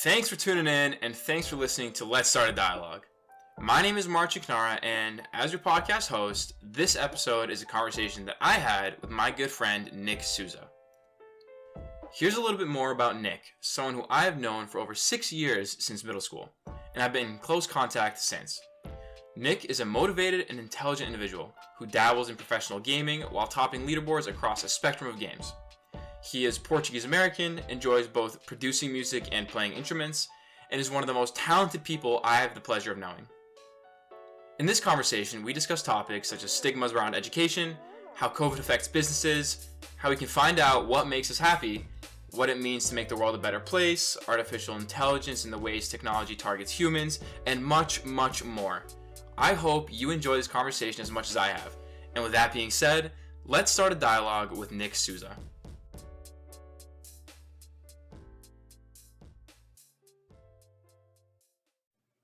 Thanks for tuning in, and thanks for listening to Let's Start a Dialogue. My name is Mark Chiknara, and as your podcast host, this episode is a conversation that I had with my good friend, Nick Sousa. Here's a little bit more about Nick, someone who I have known for over 6 years since middle school, and I've been in close contact since. Nick is a motivated and intelligent individual who dabbles in professional gaming while topping leaderboards across a spectrum of games. He is Portuguese-American, enjoys both producing music and playing instruments, and is one of the most talented people I have the pleasure of knowing. In this conversation, we discuss topics such as stigmas around education, how COVID affects businesses, how we can find out what makes us happy, what it means to make the world a better place, artificial intelligence and the ways technology targets humans, and much, much more. I hope you enjoy this conversation as much as I have. And with that being said, let's start a dialogue with Nick Sousa.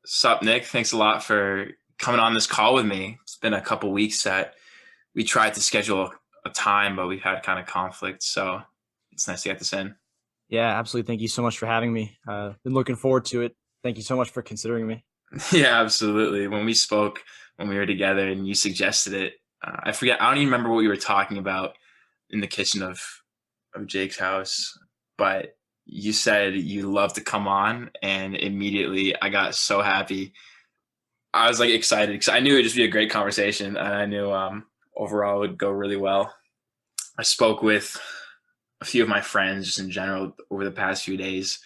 Sup, Nick? Thanks a lot for coming on this call with me. It's been a couple weeks that we tried to schedule a time, but we've had kind of conflict, so it's nice to get this in. Yeah, absolutely. Thank you so much for having me. Been looking forward to it. Thank you so much for considering me. Yeah, absolutely. When we spoke, when we were together and you suggested it, I don't even remember what we were talking about in the kitchen of Jake's house, but you said you love to come on, and immediately I got so happy. I was like excited because I knew it would just be a great conversation, and I knew overall it would go really well. I spoke with a few of my friends just in general over the past few days.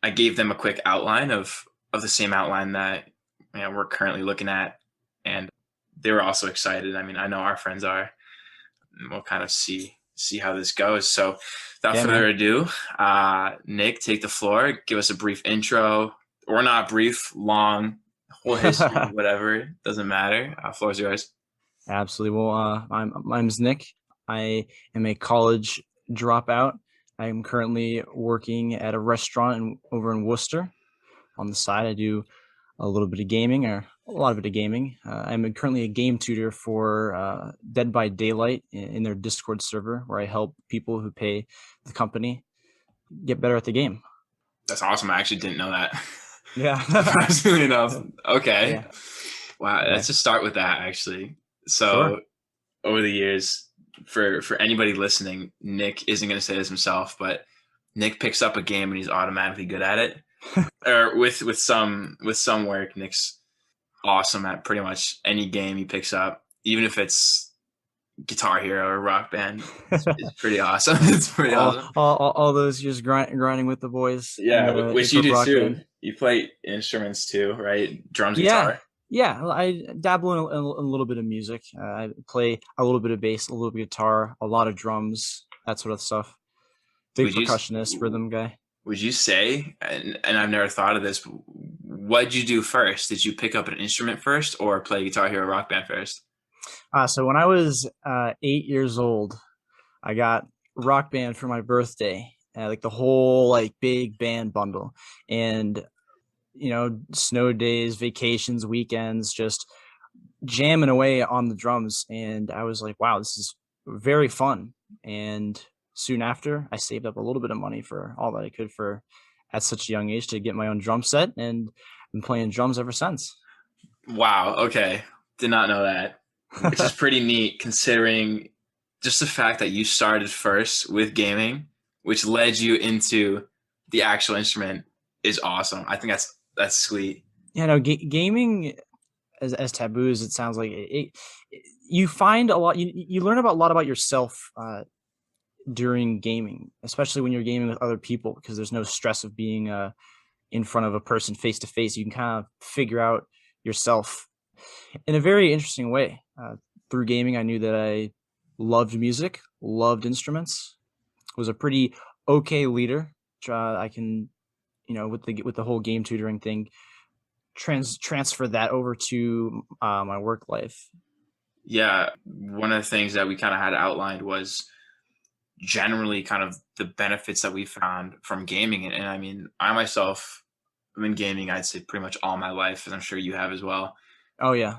I gave them a quick outline of the same outline that we're currently looking at, and they were also excited. I mean, I know our friends are, and we'll kind of see how this goes. So without further ado, Nick, take the floor. Give us a brief intro, or not brief, long, whole history, whatever. Doesn't matter. Floor's yours. Absolutely. Well, my name is Nick. I am a college dropout. I am currently working at a restaurant over in Worcester. On the side, I do a little bit of gaming, or a lot of it of gaming. I'm currently a game tutor for Dead by Daylight in their Discord server, where I help people who pay the company get better at the game. That's awesome. I actually didn't know that. Yeah. Surprisingly enough. Okay. Yeah. Wow. Yeah. Let's just start with that, actually. So Sure. Over the years, for anybody listening, Nick isn't going to say this himself, but Nick picks up a game and he's automatically good at it. Or with some work, Nick's awesome at pretty much any game he picks up, even if it's Guitar Hero or Rock Band. It's pretty awesome. It's pretty awesome. All those years grinding with the boys. Yeah, which you do too. Band. You play instruments too, right? Drums, guitar. Yeah, I dabble in a little bit of music. I play a little bit of bass, a little bit of guitar, a lot of drums, that sort of stuff. Big percussionist, rhythm guy. Would you say, and I've never thought of this, what'd you do first? Did you pick up an instrument first or play Guitar Hero Rock Band first? So when I was 8 years old, I got Rock Band for my birthday, like the whole big band bundle. And, snow days, vacations, weekends, just jamming away on the drums. And I was like, wow, this is very fun. And soon after, I saved up a little bit of money for all that I could at such a young age to get my own drum set, and I've been playing drums ever since. Wow. Okay. Did not know that, which is pretty neat considering just the fact that you started first with gaming, which led you into the actual instrument, is awesome. I think that's sweet. Yeah, no, gaming as taboo as it sounds like, you find a lot, you learn a lot about yourself during gaming, especially when you're gaming with other people, because there's no stress of being in front of a person face to face. You can kind of figure out yourself in a very interesting way. Through gaming, I knew that I loved music, loved instruments, was a pretty okay leader. I can, with the whole game tutoring thing, transfer that over to my work life. Yeah, one of the things that we kind of had outlined was generally kind of the benefits that we found from gaming. And I mean, I myself have been gaming, I'd say, pretty much all my life, and I'm sure you have as well. Oh yeah.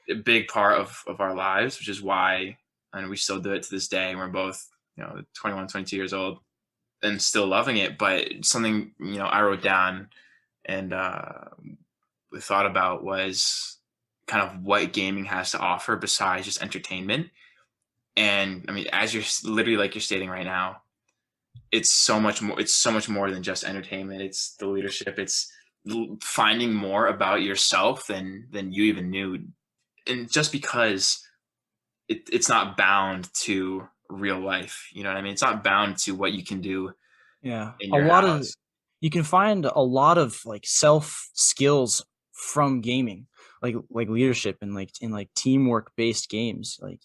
A big part of our lives, which is why, and we still do it to this day. We're both, 21, 22 years old. and still loving it. But something, I wrote down and thought about was kind of what gaming has to offer besides just entertainment. And I mean, as you're literally like you're stating right now, it's so much more. It's so much more than just entertainment. It's the leadership. It's finding more about yourself than you even knew. And just because it's not bound to real life, you know what I mean? It's not bound to what you can do Yeah, in a your lot of house. you can find a lot of like self skills from gaming, like leadership and like in like teamwork based games. Like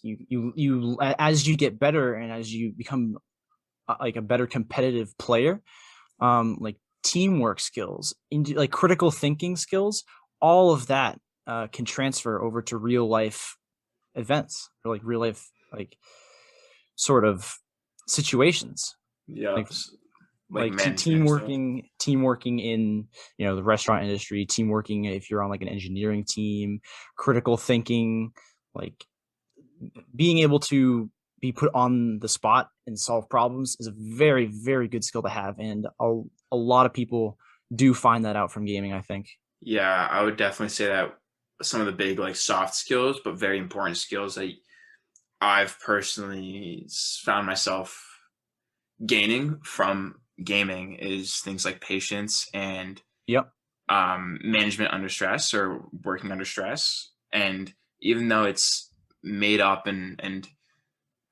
as you get better and as you become like a better competitive player, like teamwork skills, into like critical thinking skills, all of that can transfer over to real life events or like real life like sort of situations. Yeah, Like like team management and stuff. working in the restaurant industry, team working if you're on like an engineering team, critical thinking, like being able to be put on the spot and solve problems is a very very good skill to have, and a lot of people do find that out from gaming, I think. Yeah, I would definitely say that some of the big like soft skills, but very important skills that I've personally found myself gaining from gaming is things like patience and Yep. management under stress or working under stress. And even though it's made up and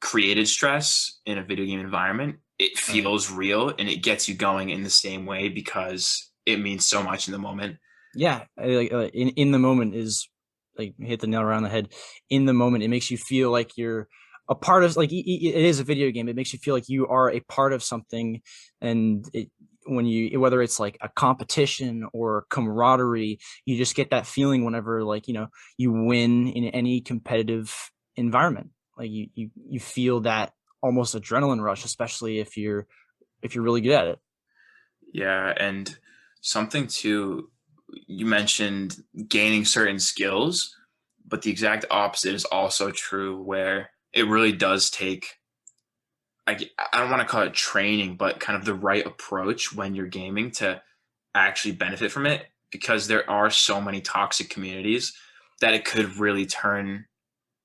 created stress in a video game environment, it Right. feels real and it gets you going in the same way because it means so much in the moment. Yeah, in the moment is like hit the nail around the head. In the moment, it makes you feel like you're a part of like it is a video game. It makes you feel like you are a part of something, and when you whether it's like a competition or camaraderie, you just get that feeling whenever like you win in any competitive environment. Like you feel that almost adrenaline rush, especially if you're really good at it. Yeah, and something too, you mentioned gaining certain skills, but the exact opposite is also true where it really does take I don't want to call it training, but kind of the right approach when you're gaming to actually benefit from it because there are so many toxic communities that it could really turn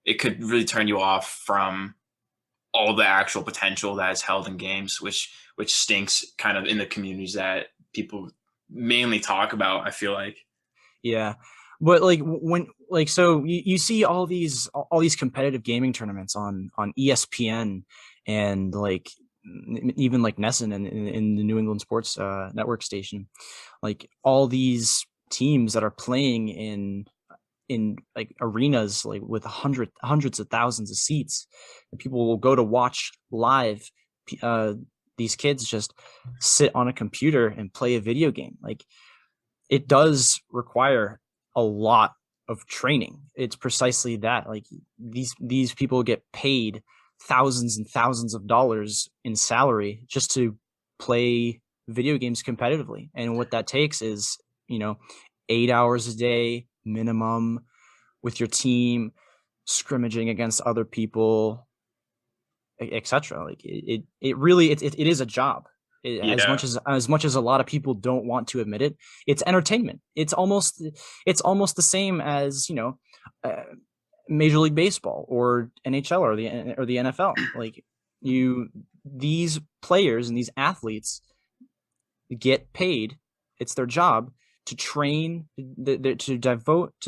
you off from all the actual potential that is held in games, which stinks kind of in the communities that people mainly talk about, I feel like. Yeah. But like when like so you see all these competitive gaming tournaments on ESPN and like even like Nesson in the New England Sports Network station, like all these teams that are playing in like arenas like with hundreds of thousands of seats, and people will go to watch live. uh these kids just sit on a computer and play a video game. Like it does require a lot of training. It's precisely that. Like these people get paid thousands and thousands of dollars in salary just to play video games competitively. And what that takes is, you know, 8 hours a day minimum with your team, scrimmaging against other people, etc. Like it really it is a job. Yeah. As much as a lot of people don't want to admit it, it's entertainment. It's almost the same as uh, Major League Baseball or NHL or the NFL. Like you, these players and these athletes get paid. It's their job to train, to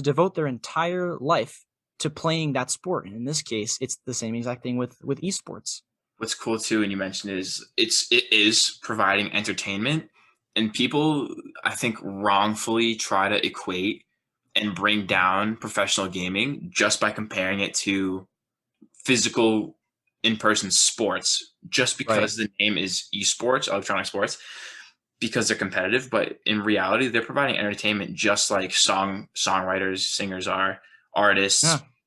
devote their entire life to playing that sport. And in this case, it's the same exact thing with esports. What's cool too, and you mentioned is it is providing entertainment, and people I think wrongfully try to equate and bring down professional gaming just by comparing it to physical in-person sports just Right. because the name is esports, electronic sports, because they're competitive, but in reality they're providing entertainment just like songwriters, singers are, Yeah. artists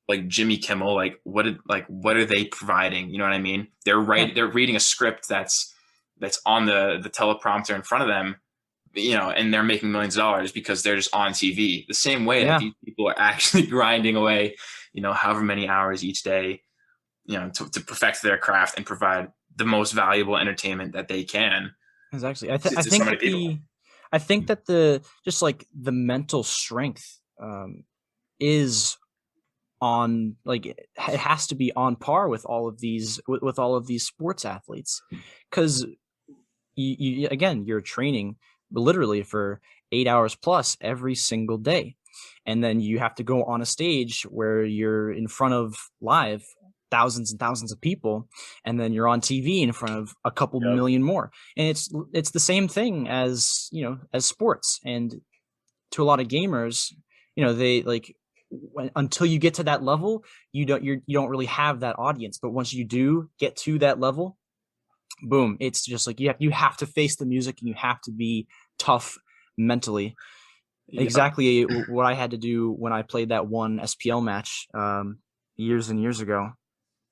like Jimmy Kimmel, what are they providing? You know what I mean? Yeah. They're reading a script that's on the teleprompter in front of them, and they're making millions of dollars because they're just on TV. The same way that Yeah. these people are actually grinding away, however many hours each day, to perfect their craft and provide the most valuable entertainment that they can. Exactly. I to so think many that people. the just like the mental strength is on, like, it has to be on par with all of these with all of these sports athletes, because you again, you're training literally for 8 hours plus every single day, and then you have to go on a stage where you're in front of live thousands and thousands of people, and then you're on TV in front of a couple Yep. million more, and it's the same thing as, as sports. And to a lot of gamers, they like, until you get to that level, you don't really have that audience. But once you do get to that level, boom, it's just like you have to face the music, and you have to be tough mentally. Yep. Exactly what I had to do when I played that one SPL match years and years ago.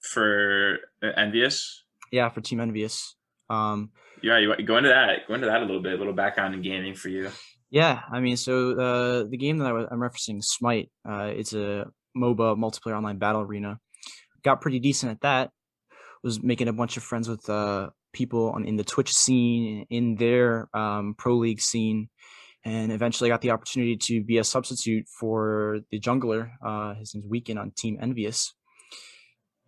For Envious. Yeah, for Team Envious. Um, Yeah, you go into that. Go into that a little bit. A little background in gaming for you. yeah, I mean, so the game that I'm referencing, Smite, it's a MOBA, multiplayer online battle arena. Got pretty decent at that. Was making a bunch of friends with people in the Twitch scene, in their pro league scene, and eventually got the opportunity to be a substitute for the jungler. His name's Weekend on Team Envious.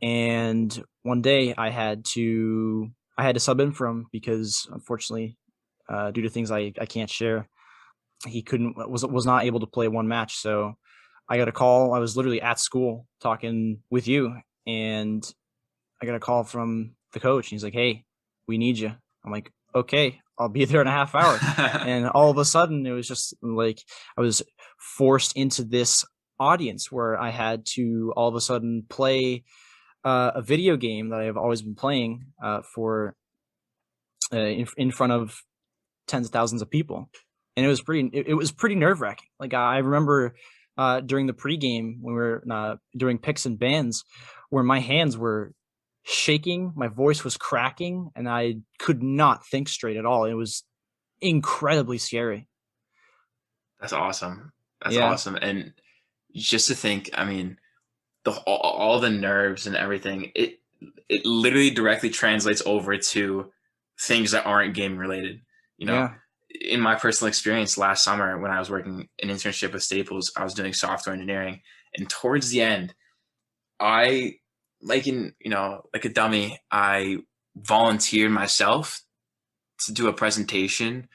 And one day I had to sub in for him because, unfortunately, due to things I can't share, he was not able to play one match. So I got a call. I was literally at school talking with you, and I got a call from the coach, and he's like, "Hey, we need you." I'm like, "Okay, I'll be there in a half hour." And all of a sudden, it was just like I was forced into this audience where I had to all of a sudden play a video game that I've always been playing for in front of tens of thousands of people, and it was pretty nerve wracking. Like, I remember during the pregame when we were doing picks and bans, where my hands were shaking, my voice was cracking, and I could not think straight at all. It was incredibly scary. That's awesome. That's Yeah. awesome. And just to think, I mean, all the nerves and everything, it literally directly translates over to things that aren't game related. You know, Yeah. in my personal experience last summer when I was working an internship with Staples, I was doing software engineering, and towards the end, I like a dummy, I volunteered myself to do a presentation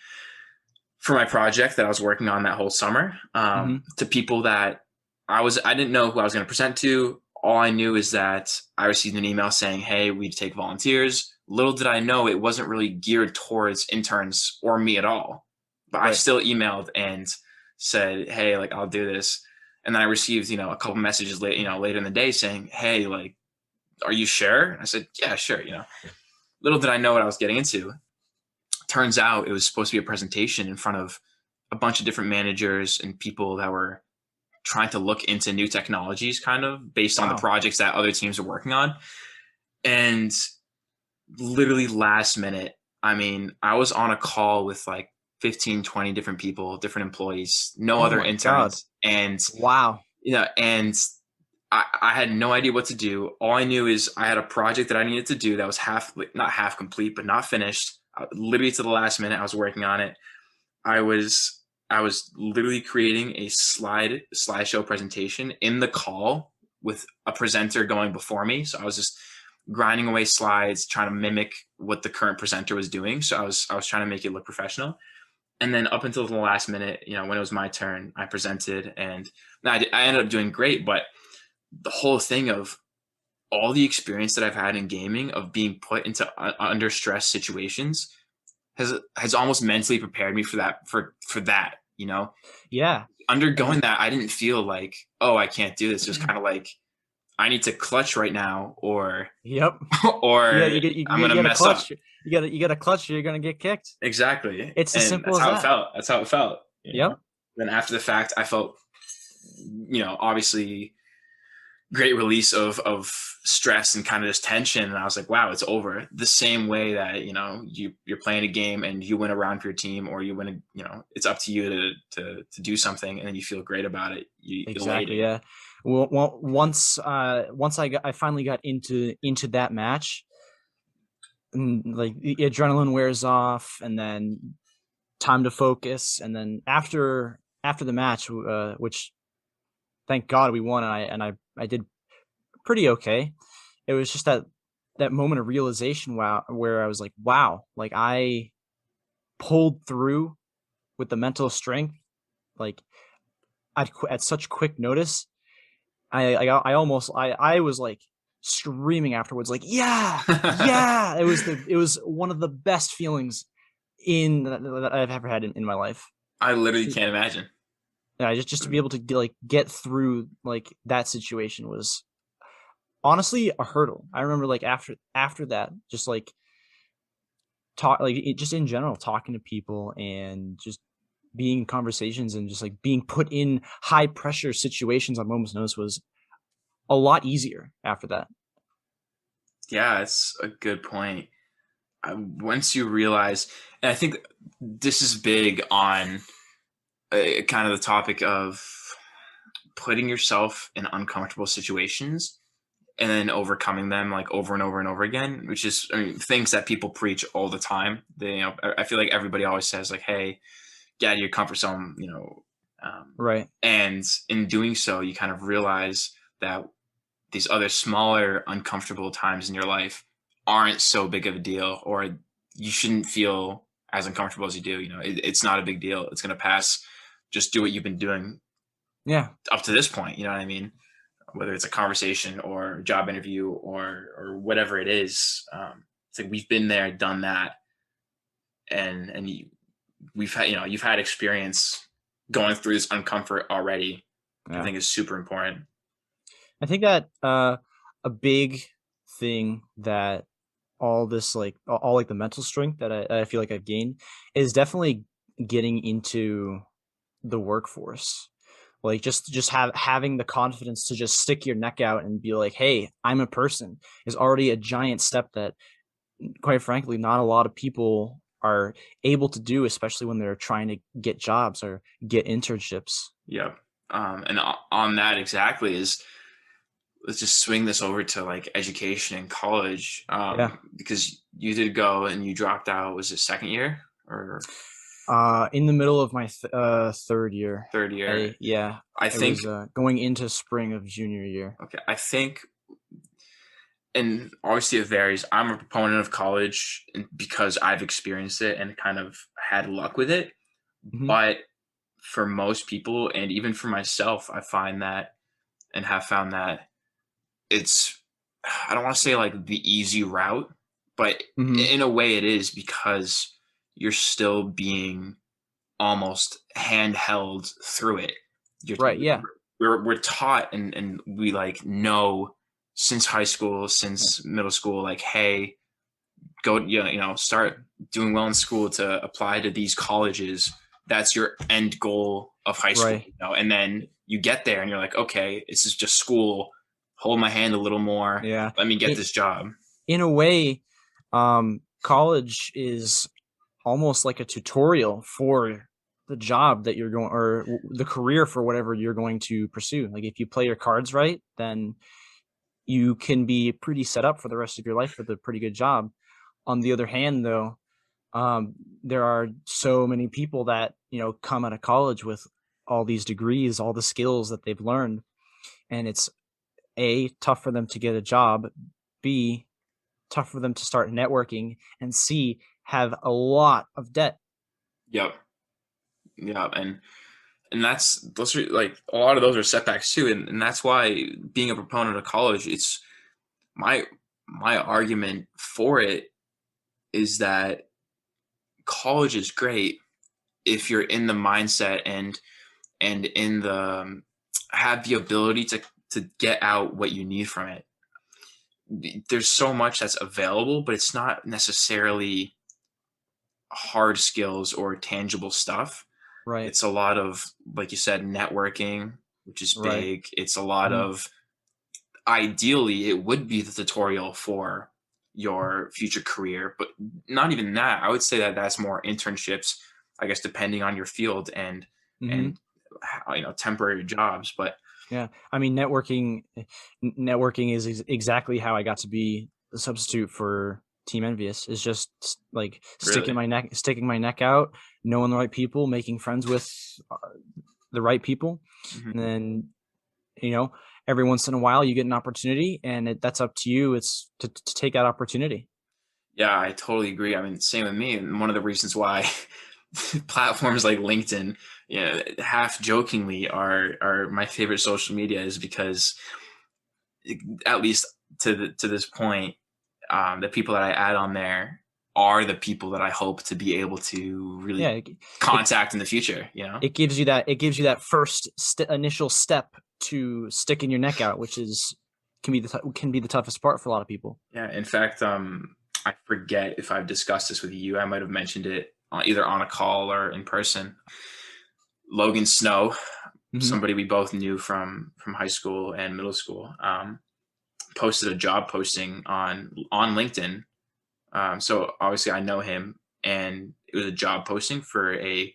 for my project that I was working on that whole summer, Hmm. to people that I didn't know who I was going to present to. All I knew is that I received an email saying, "Hey, we take volunteers." Little did I know it wasn't really geared towards interns or me at all. But I Right. still emailed and said, "Hey, like I'll do this." And then I received, a couple messages later in the day saying, "Hey, like, are you sure?" I said, "Yeah, sure." Little did I know what I was getting into. Turns out it was supposed to be a presentation in front of a bunch of different managers and people that were trying to look into new technologies kind of based on the Wow. projects that other teams are working on. And literally last minute, I mean, I was on a call with like 15, 20 different people, different employees, no Oh other my God. interns. And, Wow. and I had no idea what to do. All I knew is I had a project that I needed to do that was not half complete, but not finished. Literally to the last minute, I was working on it. I was I was literally creating a slideshow presentation in the call with a presenter going before me. So I was just grinding away slides, trying to mimic what the current presenter was doing. So I was trying to make it look professional. And then up until the last minute, when it was my turn, I presented, and I ended up doing great. But the whole thing of all the experience that I've had in gaming of being put into under stress situations has almost mentally prepared me for that. Yeah. Undergoing And that, I didn't feel like, oh, I can't do this. It was kind of like I need to clutch right now, or yep. or I'm You gonna got to mess up. clutch. You got to clutch, or you're gonna get kicked. Exactly, It's as and simple that's as how it that. felt. That's how it felt. Yep. Then after the fact, I felt, obviously great release of stress and kind of just tension, and I was like, wow, it's over. The same way that you're playing a game and you win a round for your team, or you win it's up to you to do something, and then you feel great about it, you Exactly. elated. Yeah. Well, once I finally got into that match, and like the adrenaline wears off, and then time to focus, and then after the match, which thank God we won, and I did pretty okay. It was just that moment of realization, wow, where I was like, wow, like I pulled through with the mental strength, like at such quick notice. I was like screaming afterwards, like, yeah, yeah. It was one of the best feelings in that I've ever had in my life. I literally can't imagine. Yeah, just to be able to get through like that situation was honestly a hurdle. I remember like after that, just like just in general, talking to people and just being in conversations and just like being put in high pressure situations on moment's notice was a lot easier after that. Yeah, it's a good point. Once you realize, and I think this is big on kind of the topic of putting yourself in uncomfortable situations and then overcoming them like over and over and over again, which is, I mean, things that people preach all the time. They, I feel like everybody always says like, "Hey, get out of your comfort zone," Right. and in doing so, you kind of realize that these other smaller, uncomfortable times in your life aren't so big of a deal, or you shouldn't feel as uncomfortable as you do. It's not a big deal. It's going to pass. Just do what you've been doing Yeah. up to this point. You know what I mean? Whether it's a conversation or a job interview or whatever it is. It's like we've been there, done that, and we've had, you've had experience going through this uncomfort already. I Yeah. think is super important. I think that a big thing that all this like all like the mental strength that I feel like I've gained is definitely getting into the workforce. Like just having the confidence to just stick your neck out and be like, hey, I'm a person, is already a giant step that quite frankly not a lot of people are able to do, especially when they're trying to get jobs or get internships. Yep. And on that exactly is, let's just swing this over to like education and college, Yeah. because you did go and you dropped out. Was it second year or In the middle of my third year. third year? Yeah, I it think. was going into spring of junior year. Okay, I think, and obviously it varies. I'm a proponent of college because I've experienced it and kind of had luck with it. Hmm. But for most people, and even for myself, I find that and have found that it's, I don't want to say like the easy route, but Hmm. in a way it is, because you're still being almost handheld through it. You're, Right. Yeah. we're taught and we like know since high school, Yeah. since middle school, like, hey, go, start doing well in school to apply to these colleges. That's your end goal of high school, Right. and then you get there and you're like, okay, this is just school. Hold my hand a little more. Yeah. Let me get It, this job. in a way, college is almost like a tutorial for the job that you're going, or the career for whatever you're going to pursue. Like if you play your cards right, then you can be pretty set up for the rest of your life with a pretty good job. On the other hand, though, there are so many people that come out of college with all these degrees, all the skills that they've learned, and it's a tough for them to get a job, b tough for them to start networking, and c have a lot of debt. Yep. Yeah. And that's, those are like, a lot of those are setbacks too. And that's why being a proponent of college, it's my my argument for it is that college is great if you're in the mindset and in the, have the ability to get out what you need from it. There's so much that's available, but it's not necessarily hard skills or tangible stuff. Right. It's a lot of, like you said, networking, which is Right. big. It's a lot Mhm. of, ideally it would be the tutorial for your future career, but not even that. I would say that that's more internships, I guess, depending on your field, and Mhm. temporary jobs. But Yeah. I mean, networking is exactly how I got to be a substitute for team envious. Is just like Really? sticking my neck out, knowing the right people, making friends with the right people, Mhm. and then every once in a while you get an opportunity, and that's up to you. It's to take that opportunity. Yeah, I totally agree. I mean, same with me. And one of the reasons why platforms like LinkedIn, half jokingly are my favorite social media is because, at least to this point, the people that I add on there are the people that I hope to be able to Yeah, really it contact in the future. it gives you that first initial step to sticking your neck out, which can be the toughest part for a lot of people. Yeah. In fact, I forget if I've discussed this with you. I might have mentioned it either on a call or in person. Logan Snow, Hmm. somebody we both knew from high school and middle school, posted a job posting on LinkedIn. So obviously I know him, and it was a job posting for a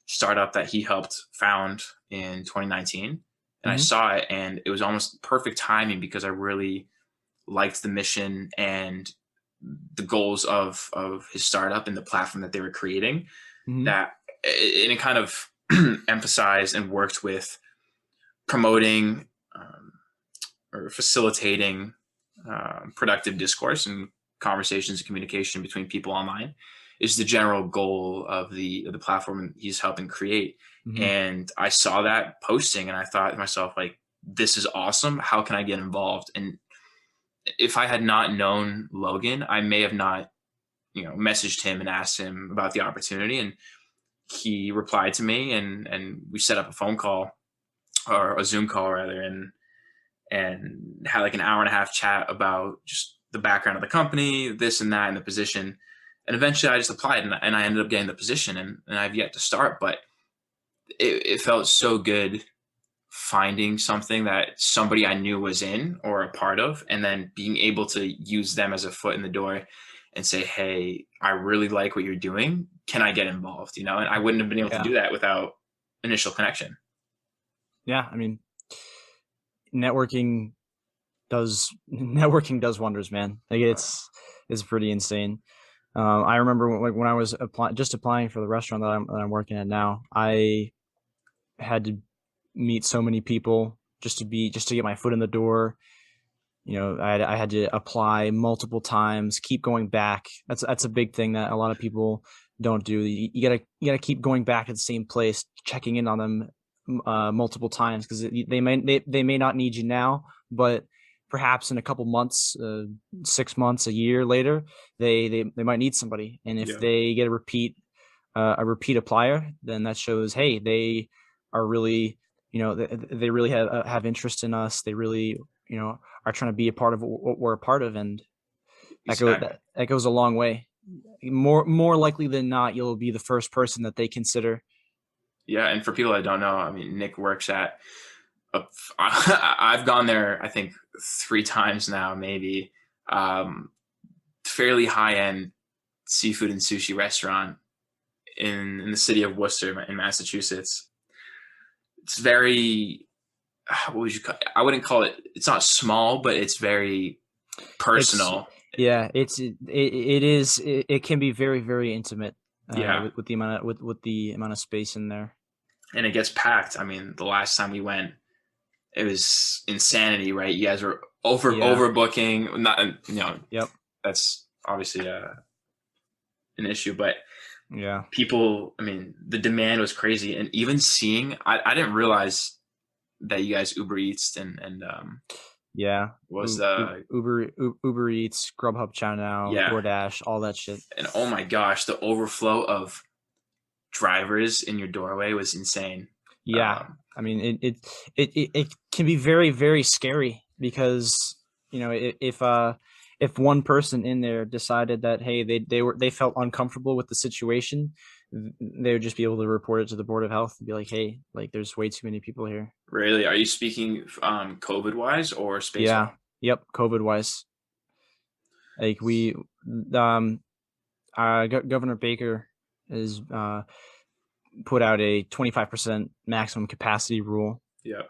startup that he helped found in 2019. And I Hmm. saw it, and it was almost perfect timing because I really liked the mission and the goals of his startup and the platform that they were creating. Hmm. That and it kind of emphasized and worked with promoting, or facilitating productive discourse and conversations and communication between people online is the general goal of the platform he's helping create. Hmm. And I saw that posting, and I thought to myself, like, this is awesome. How can I get involved? And if I had not known Logan, I may have not, messaged him and asked him about the opportunity. And he replied to me, and we set up a phone call, or a Zoom call rather, and had like an hour and a half chat about just the background of the company, this and that, and the position. And eventually I just applied, and I ended up getting the position, and I've yet to start, but it felt so good finding something that somebody I knew was in or a part of, and then being able to use them as a foot in the door and say, hey, I really like what you're doing. Can I get involved? And I wouldn't have been able to Yeah, do that without initial connection. yeah. I mean, networking networking does wonders, man. Like it's pretty insane. I remember when I was applying for the restaurant that I'm working at now. I had to meet so many people just to get my foot in the door. I had to apply multiple times, keep going back. That's a big thing that a lot of people don't do. You gotta keep going back to the same place, checking in on them multiple times, because they may not need you now, but perhaps in a couple months, 6 months, a year later, they might need somebody. And if Yeah. they get a repeat applier, then that shows, hey, they are really, they really have interest in us. They really, are trying to be a part of what we're a part of, and Exactly. that goes a long way. More likely than not, you'll be the first person that they consider. Yeah, and for people that don't know, I mean, Nick works at I've gone there, I think, 3 times now, maybe. Um, Fairly high end seafood and sushi restaurant in the city of Worcester in Massachusetts. It's very, what would you call it? I wouldn't call it. It's not small, but it's very It's personal. Yeah, it can be very, very intimate, Yeah, with the amount of with the amount of space in there. and it gets packed. I mean, the last time we went, it was insanity, right? You guys were Yeah. overbooking. Not, Yep. that's obviously an issue, but Yeah. people, I mean, the demand was crazy. And even seeing, I didn't realize that you guys Uber Eats and Yeah. was the, Uber Eats, Grubhub, Chow Now, yeah. DoorDash, all that shit. And oh my gosh, the overflow of drivers in your doorway was insane. Yeah. Um, I mean, it can be very, very scary, because if one person in there decided that, hey, they felt uncomfortable with the situation, they would just be able to report it to the board of health and be like, hey, like, there's way too many people here. Really, are you speaking COVID wise or space wise? Yeah. Yep. COVID wise, like um Governor Baker is put out a 25% maximum capacity rule, Yeah.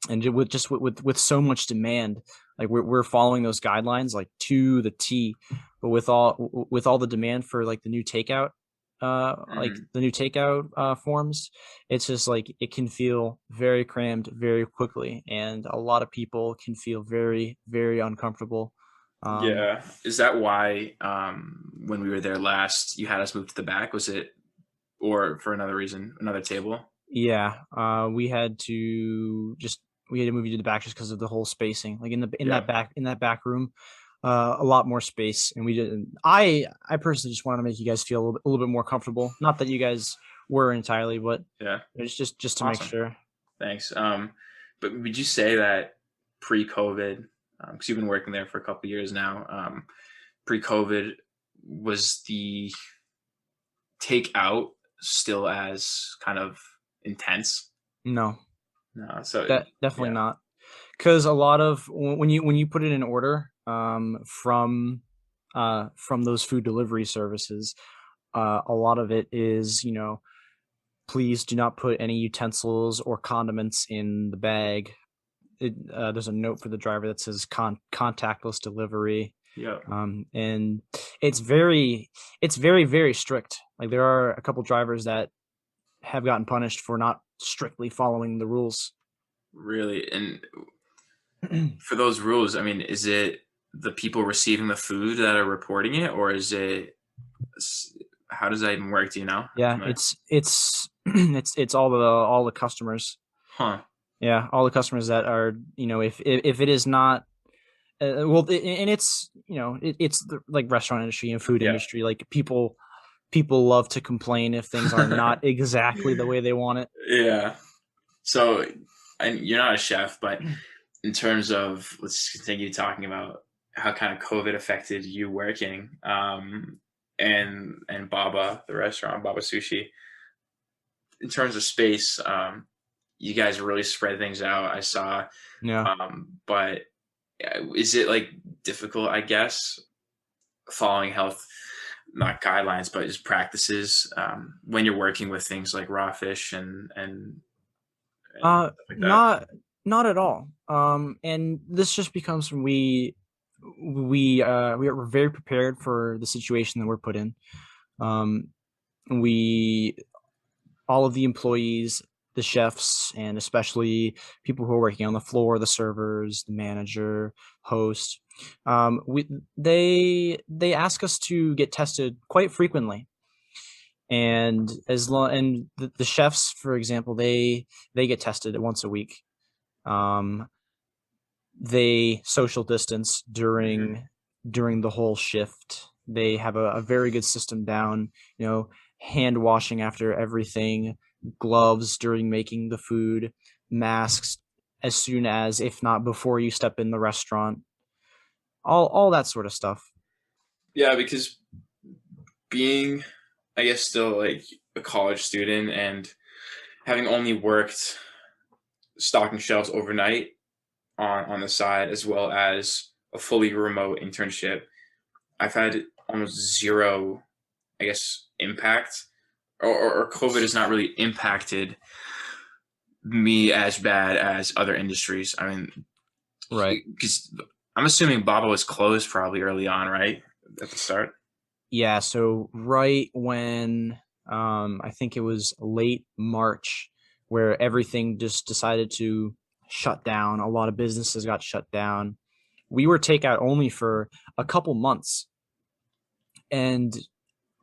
and with so much demand, like we're following those guidelines like to the T. but with all the demand for like the new takeout, Hmm. forms, it's just like it can feel very crammed very quickly, and a lot of people can feel very, very uncomfortable. Um, Yeah. Is that why when we were there last, you had us move to the back? Was it, or for another reason, another table? yeah, we had to move you to the back just because of the whole spacing. Like Yeah. in that back room, a lot more space, and we didn't. I personally just wanted to make you guys feel a little bit more comfortable. Not that you guys were entirely, but Yeah. it's just to make Awesome. sure. Thanks. But would you say that pre-COVID, because you've been working there for a couple of years now, pre-COVID, was the takeout still as kind of intense? No, No. So that definitely yeah. not. Because a lot of when you put it in order, from those food delivery services, a lot of it is, please do not put any utensils or condiments in the bag. There's a note for the driver that says contactless delivery. Yeah. And it's very, very strict. Like there are a couple drivers that have gotten punished for not strictly following the rules. Really. And for those rules, I mean, is it the people receiving the food that are reporting it, or is it, how does that even work? Do you know? Yeah, Familiar? it's it's all the customers. Huh. Yeah, all the customers that are, if it is not, and it's, it's the like restaurant industry and food Yeah. industry. Like people love to complain if things are not exactly the way they want it. Yeah. So, and you're not a chef, but in terms of, let's continue talking about how kind of COVID affected you working, and Baba, the restaurant, Baba Sushi. In terms of space, you guys really spread things out. I saw, Yeah. but is it like difficult? I guess following health, not guidelines, but just practices, when you're working with things like raw fish and stuff like that. Not at all. And this just becomes from we are very prepared for the situation that we're put in. Um, we all of the employees, the chefs, and especially people who are working on the floor, the servers, the manager, host. We they ask us to get tested quite frequently, and the chefs, for example, they get tested once a week. Um, they social distance Hmm. during the whole shift. They have a very good system down. Hand washing after everything, gloves during making the food, masks as soon as, if not before, you step in the restaurant. All that sort of stuff. Yeah, because being, I guess, still like a college student and having only worked stocking shelves overnight on the side, as well as a fully remote internship, I've had almost zero, I guess, impact, or COVID has not really impacted me as bad as other industries. I mean, Right. because I'm assuming Baba was closed probably early on, right? At the start. Yeah, so right when, I think it was late March, where everything just decided to shut down. A lot of businesses got shut down. We were takeout only for a couple months, and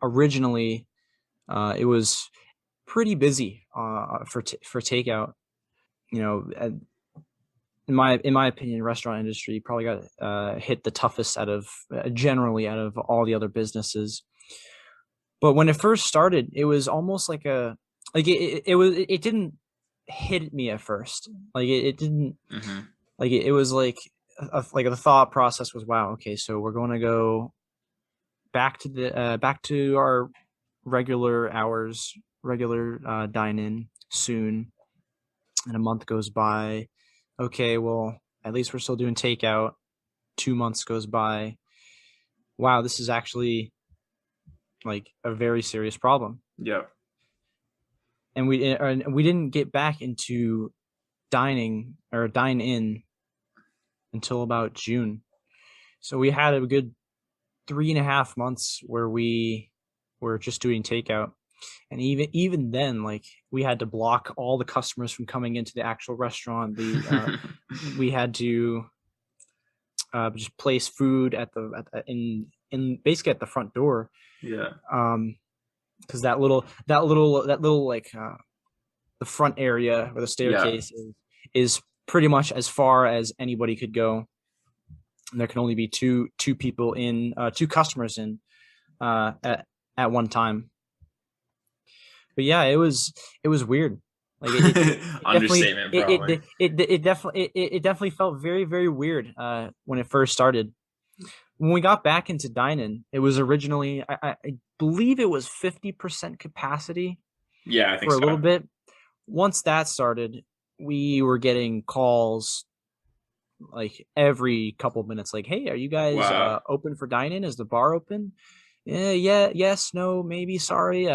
originally, it was pretty busy, for takeout. You know, in my opinion, restaurant industry probably got hit the toughest generally out of all the other businesses. But when it first started, it was almost like it didn't hit me at first. Like it didn't Hmm. like it was like the thought process was, wow, okay, so we're going to go back to our regular hours, regular dine in soon, and a month goes by. Okay, well, at least we're still doing takeout. 2 months goes by. Wow, this is actually like a very serious problem. Yeah. And we didn't get back into dining or dine in until about June. So we had a good 3.5 months where we were just doing takeout. And even then, like, we had to block all the customers from coming into the actual restaurant. We had to just place food in basically at the front door. Yeah. Because that little like the front area where the staircase is pretty much as far as anybody could go. And there can only be two people in, two customers in at one time. But yeah, it was weird. Like it Understatement, probably. it definitely felt very, very weird when it first started. When we got back into dining, it was originally, I believe it was 50% capacity. Yeah, I think for a little bit. Once that started, we were getting calls like every couple of minutes, like, "Hey, are you guys open for dine-in? Is the bar open?" Yeah, yes, no, maybe, sorry,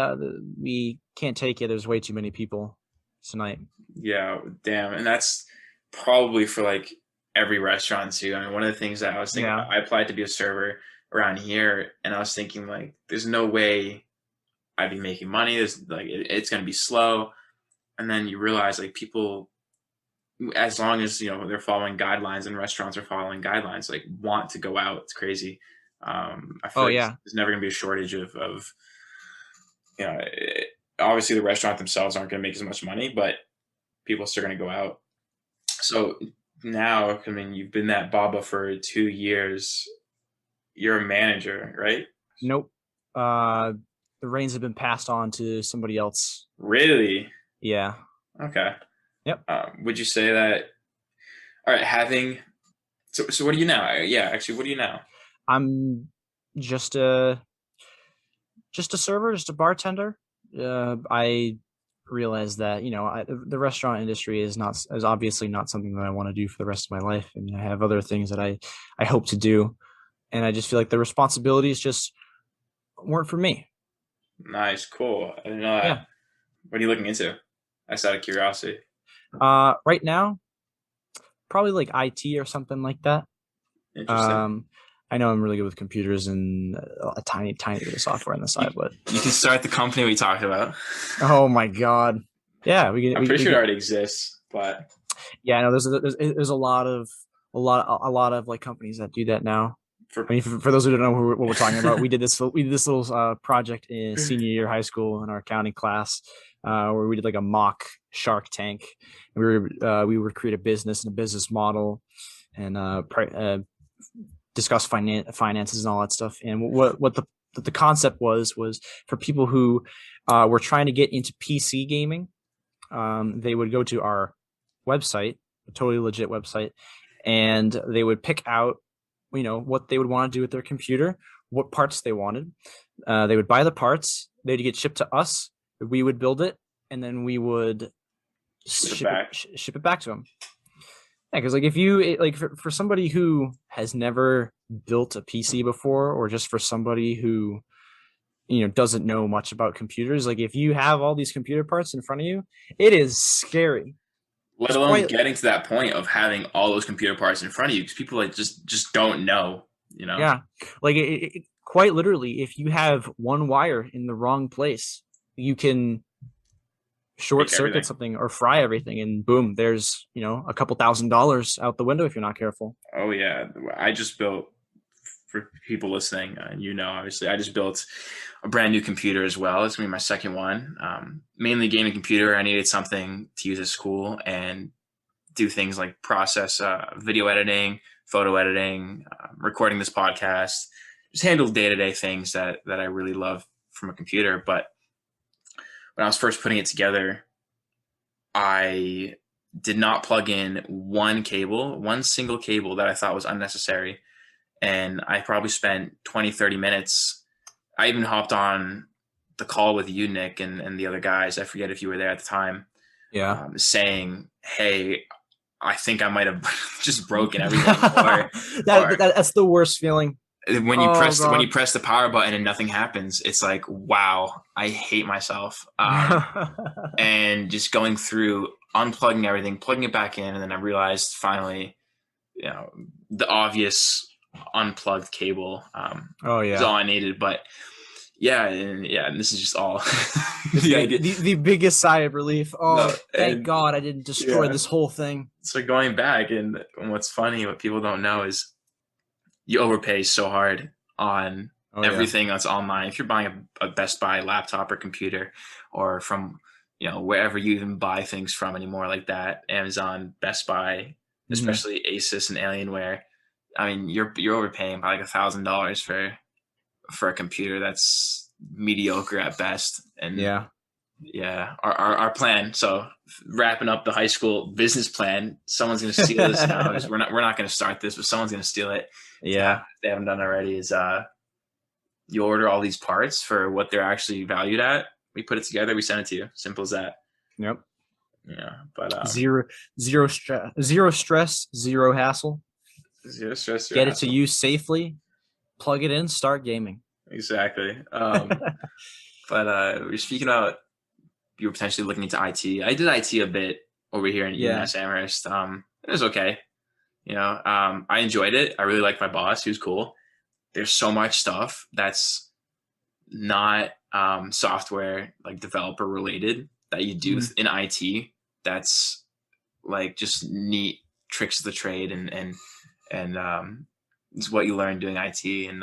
we can't take it. There's way too many people tonight. Yeah, damn. And that's probably for like every restaurant too. I mean, one of the things that I was thinking about, I applied to be a server around here, and I was thinking, like, there's no way I'd be making money. There's like it's gonna be slow. And then you realize, like, people, as long as they're following guidelines and restaurants are following guidelines, like, want to go out. It's crazy. I feel there's never gonna be a shortage of obviously the restaurant themselves aren't gonna make as much money, but people are still gonna go out. So now, I mean, you've been that Baba for 2 years. You're a manager, right? Nope. The reins have been passed on to somebody else. Really? Yeah. Okay. Yep. Would you say that? All right. So what are you now? Yeah, actually, what are you now? I'm just a server, just a bartender. I realized that the restaurant industry is obviously not something that I want to do for the rest of my life, and I have other things that I hope to do, and I just feel like the responsibilities just weren't for me. Nice, cool. I didn't know that. Yeah. What are you looking into? That's out of curiosity. Right now, probably like IT or something like that. Interesting. I know I'm really good with computers and a tiny bit of software on the side, but you can start the company we talked about. Oh my god! Yeah, I'm pretty sure it already exists, but yeah, no, there's a lot of like companies that do that now. I mean, for those who don't know what we're talking about, we did this little project in senior year high school in our accounting class, where we did like a mock Shark Tank. We would create a business and a business model, and discuss finances and all that stuff. And what the concept was for people who were trying to get into PC gaming, they would go to our website, a totally legit website, and they would pick out what they would want to do with their computer, what parts they wanted. They would buy the parts, they'd get shipped to us, we would build it, and then we would ship it back to them. Yeah, because like if you for somebody who has never built a PC before, or just for somebody who doesn't know much about computers, like if you have all these computer parts in front of you, it is scary. Let alone getting to that point of having all those computer parts in front of you, because people like just don't know, Yeah, like it quite literally, if you have one wire in the wrong place, you can short circuit something or fry everything, and boom, there's a couple $1,000s out the window if you're not careful. Oh yeah, I just built, for people listening, obviously I just built a brand new computer as well. It's gonna be my second one. Mainly gaming computer. I needed something to use at school and do things like process video editing, photo editing, recording this podcast, just handle day-to-day things that I really love from a computer. But when I was first putting it together, I did not plug in one single cable that I thought was unnecessary. And I probably spent 20, 30 minutes. I even hopped on the call with you, Nick, and the other guys. I forget if you were there at the time. Yeah. Saying, hey, I think I might have just broken everything. That's the worst feeling. When you press the power button and nothing happens, it's like, wow, I hate myself. And just going through, unplugging everything, plugging it back in, and then I realized finally, the obvious unplugged cable. Oh Is yeah. all I needed. But and this is just all It's the idea. the biggest sigh of relief. No, Oh, thank God I didn't destroy this whole thing. So going back, and what's funny, what people don't know is you overpay so hard on everything that's online. If you're buying a Best Buy laptop or computer, or from wherever you even buy things from anymore, like that, Amazon, Best Buy, especially Asus and Alienware, I mean, you're overpaying by like $1,000 for a computer that's mediocre at best. And our plan. So wrapping up the high school business plan, someone's going to steal this now. We're not going to start this, but someone's going to steal it. Yeah. If they haven't done already, is you order all these parts for what they're actually valued at. We put it together. We send it to you. Simple as that. Yep. Yeah. But zero stress, zero hassle. Zero stress. Get it to you safely. Plug it in. Start gaming. Exactly. But we're speaking about you were potentially looking into IT. I did IT a bit over here in UMass Amherst. It was okay. I enjoyed it. I really liked my boss. He was cool. There's so much stuff that's not software like developer related that you do in IT. That's like just neat tricks of the trade and it's what you learn doing IT. And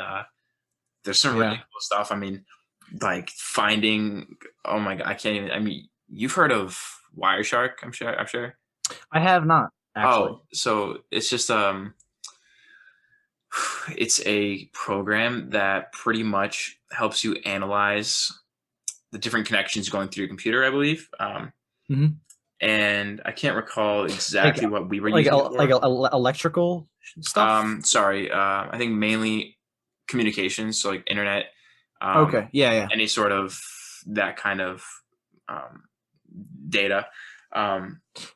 there's some really cool stuff. I mean, like finding, oh my God, I can't even, I mean, you've heard of Wireshark, I'm sure. I have not, actually. Oh, so it's just, it's a program that pretty much helps you analyze the different connections going through your computer, I believe. And I can't recall exactly what we were using it for. Like electrical stuff? I think mainly communications, so like internet. Any sort of that kind of data.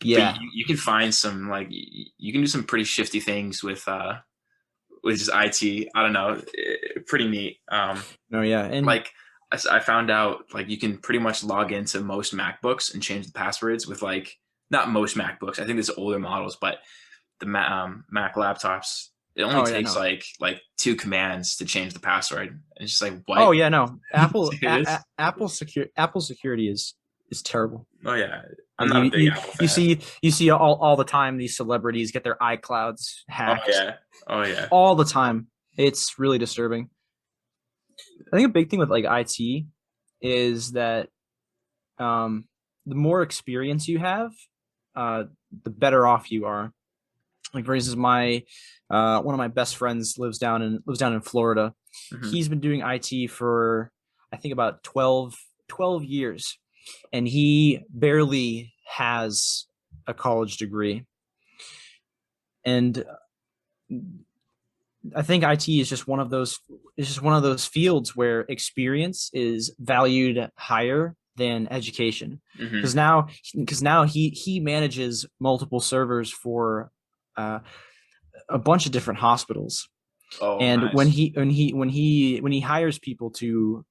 You can find some, like, you can do some pretty shifty things with just IT. I don't know, pretty neat. And like I found out, like, you can pretty much log into most MacBooks and change the passwords with, like, not most MacBooks. I think there's older models, but the Mac laptops, it only takes like 2 commands to change the password. And it's just like, what? Oh yeah, no. Apple security is terrible. Oh yeah, I'm not a big Apple fan. You see all the time these celebrities get their iClouds hacked. Oh yeah. All the time. It's really disturbing. I think a big thing with like IT is that the more experience you have, the better off you are. Like, for instance, my one of my best friends lives down in Florida. He's been doing IT for, I think, about 12 years, and he barely has a college degree. And I think IT is just one of those fields where experience is valued higher than education. Because now he manages multiple servers for a bunch of different hospitals. And nice. when he hires people to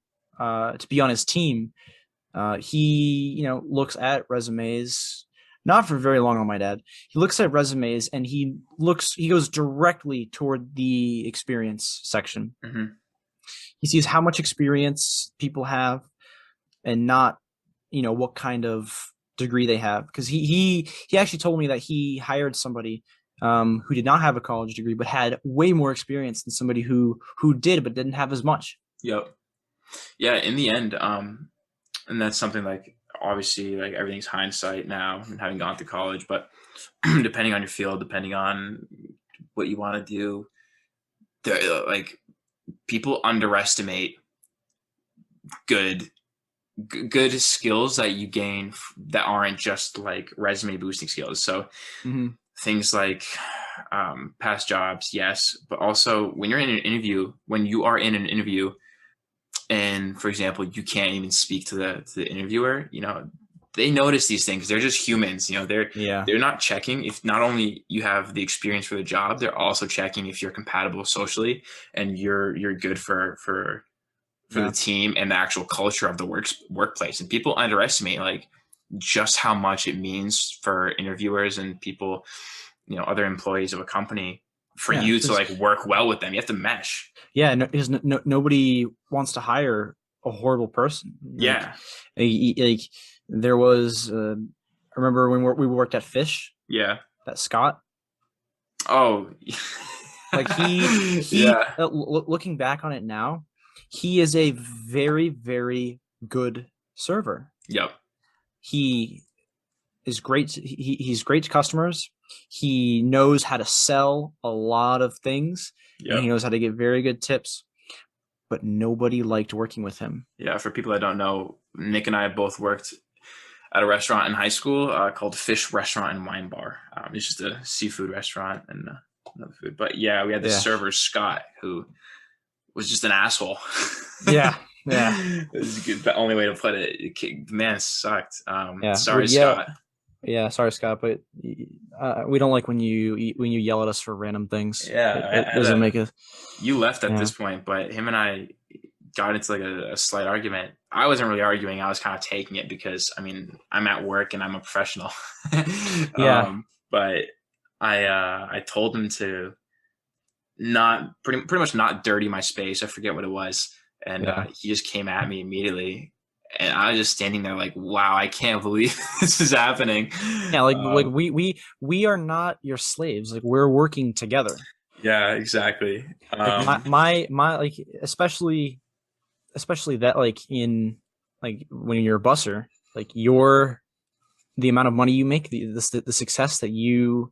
be on his team, he looks at resumes. Not for very long on my dad. He looks at resumes and he goes directly toward the experience section. He sees how much experience people have and not, what kind of degree they have. Because he actually told me that he hired somebody who did not have a college degree but had way more experience than somebody who did but didn't have as much. Yep. Yeah, in the end, and that's something, like, obviously, like, everything's hindsight now and having gone through college, but depending on your field, depending on what you want to do, like, people underestimate good skills that you gain that aren't just like resume boosting skills. So things like past jobs, yes, but also when you are in an interview, and for example, you can't even speak to the interviewer, they notice these things. They're just humans, they're not checking if not only you have the experience for the job, they're also checking if you're compatible socially and you're good for the team and the actual culture of the workplace. And people underestimate, like, just how much it means for interviewers and people, other employees of a company, for you to like work well with them. You have to mesh. Yeah, because nobody wants to hire a horrible person. Like there was. I remember when we worked at Fish. Yeah. That Scott. Oh. Like he. Yeah. Looking back on it now, he is a very, very good server. Yep. He is great. He's great to customers. He knows how to sell a lot of things. Yep. And he knows how to give very good tips. But nobody liked working with him. Yeah, for people that don't know, Nick and I both worked at a restaurant in high school called Fish Restaurant and Wine Bar. It's just a seafood restaurant and another food. But yeah, we had this server, Scott, who was just an asshole. Yeah. It was the only way to put it. The man sucked. Sorry, Scott. Yeah, sorry, Scott, but we don't like when you yell at us for random things. Yeah, it doesn't make us. You left at this point, but him and I got into like a slight argument. I wasn't really arguing; I was kind of taking it because I mean I'm at work and I'm a professional. But I told him to not pretty much not dirty my space. I forget what it was, and he just came at me immediately. And I was just standing there like, wow, I can't believe this is happening. Yeah, like we are not your slaves. Like we're working together. Yeah, exactly. Like my like especially that like in like when you're a busser, like the amount of money you make, the success that you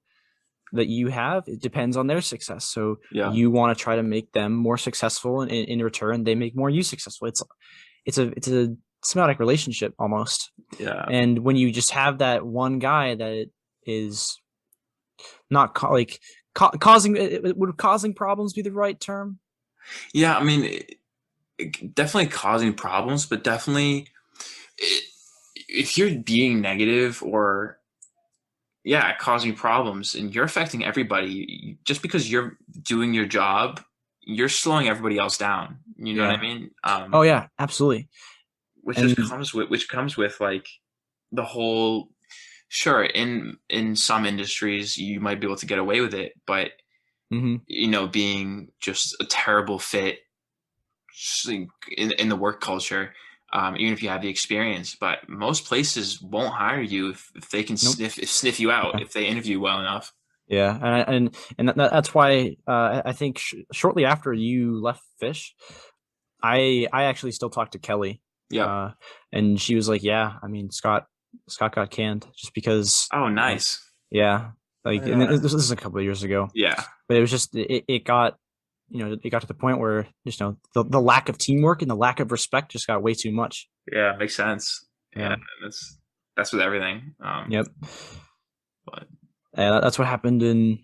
have, it depends on their success. So you want to try to make them more successful, and in return they make more you successful. It's a symbiotic relationship almost. Yeah. And when you just have that one guy that is not causing, would causing problems be the right term? Yeah, I mean, definitely causing problems, but definitely if you're being negative or causing problems and you're affecting everybody, just because you're doing your job, you're slowing everybody else down. You know what I mean? Oh yeah, absolutely. Which comes with like the whole, sure, in some industries you might be able to get away with it, but being just a terrible fit in the work culture, even if you have the experience, but most places won't hire you if they can sniff you out if they interview well enough. Yeah, and that's why I think shortly after you left Fish, I actually still talk to Kelly. Yeah. And she was like, yeah, I mean, Scott got canned just because. Oh, nice. Like and this is a couple of years ago. Yeah. But it was just, it got, it got to the point where, the lack of teamwork and the lack of respect just got way too much. Yeah. Makes sense. Yeah. That's with everything. Yep. But that's what happened in,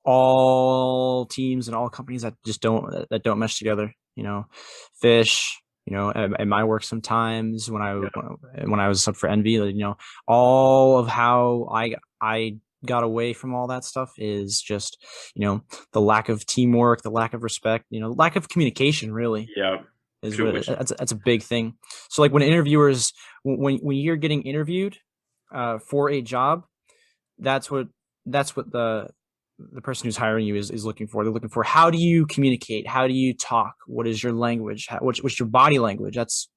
all teams and all companies that just don't mesh together. Fish, at my work sometimes when I was sub for Envy, all of how I got away from all that stuff is just, the lack of teamwork, the lack of respect, lack of communication, really. Yeah. That's a big thing. So like when interviewers, when you're getting interviewed for a job, that's what the person who's hiring you is looking for. They're looking for, how do you communicate? How do you talk? What is your language? What's your body language? That's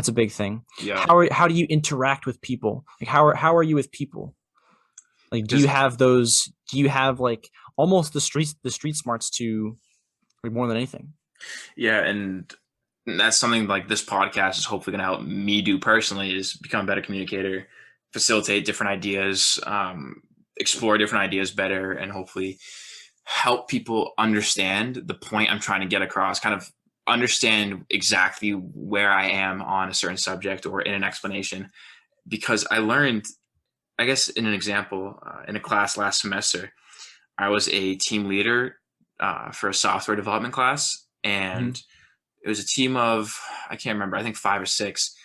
a big thing. Yeah. How do you interact with people? Like how are you with people? Like do you have like almost the street smarts to, like, more than anything? Yeah, and that's something like this podcast is hopefully going to help me do personally, is become a better communicator, facilitate different ideas, explore different ideas better, and hopefully help people understand the point I'm trying to get across, kind of understand exactly where I am on a certain subject or in an explanation. Because I learned, I guess in an example, in a class last semester, I was a team leader for a software development class, and it was a team of, I can't remember, I think 5 or 6.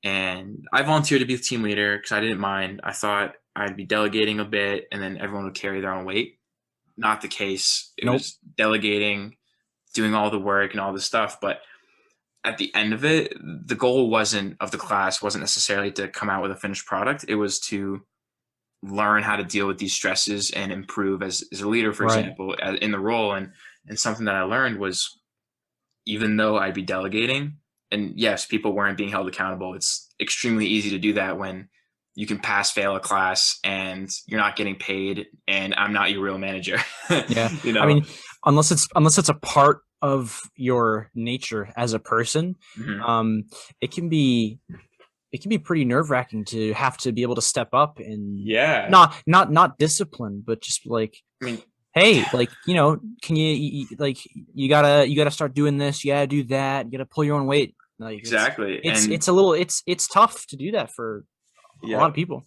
And I volunteered to be the team leader because I didn't mind. I thought I'd be delegating a bit and then everyone would carry their own weight. Not the case. It was delegating, doing all the work and all this stuff. But at the end of it, the goal of the class wasn't necessarily to come out with a finished product. It was to learn how to deal with these stresses and improve as a leader, for Right. example, in the role. And something that I learned was, even though I'd be delegating, and yes, people weren't being held accountable, it's extremely easy to do that when you can pass fail a class and you're not getting paid and I'm not your real manager. Yeah. you I know mean, unless it's a part of your nature as a person, hmm um, it can be pretty nerve-wracking to have to be able to step up and yeah, not discipline, but just like, I mean, hey, like, can like, you gotta start doing this, you gotta do that, you gotta pull your own weight. Like, exactly. it's And a little, it's tough to do that for a lot yeah, of people.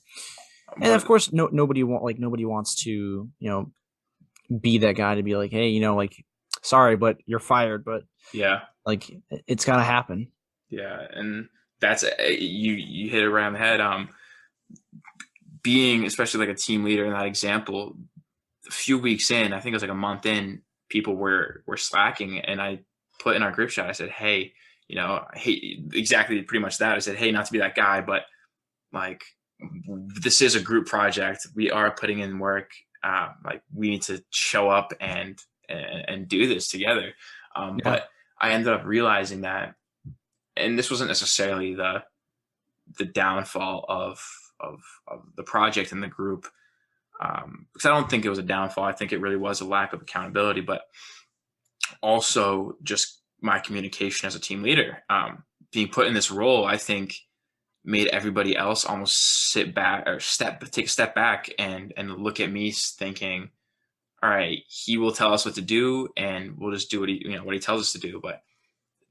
And of but course, nobody wants to, be that guy to be like, hey, like, sorry, but you're fired. But yeah, like, it's gotta happen. yeah, and that's you hit it right on the head. Being especially like a team leader in that example, a few weeks in, I think it was like a month in, people were slacking, and I put in our group chat, I said, hey, hey, exactly, pretty much that. I said, hey, not to be that guy, but like, this is a group project. We are putting in work. Like, we need to show up and do this together. Yeah. But I ended up realizing that, and this wasn't necessarily the downfall of the project and the group, because I don't think it was a downfall. I think it really was a lack of accountability, but also just my communication as a team leader. Being put in this role, I think, made everybody else almost sit back or take a step back and look at me thinking, all right, he will tell us what to do and we'll just do what he tells us to do. But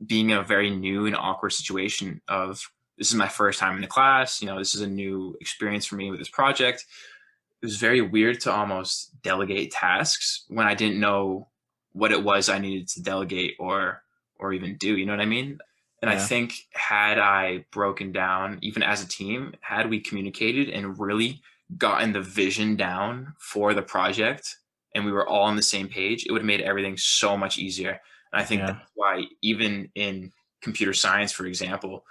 being in a very new and awkward situation of, this is my first time in the class, this is a new experience for me with this project. It was very weird to almost delegate tasks when I didn't know what it was I needed to delegate or even do. You know what I mean? And I Yeah. think, had I broken down, even as a team, had we communicated and really gotten the vision down for the project, and we were all on the same page, it would have made everything so much easier. And I think Yeah. that's why, even in computer science, for example,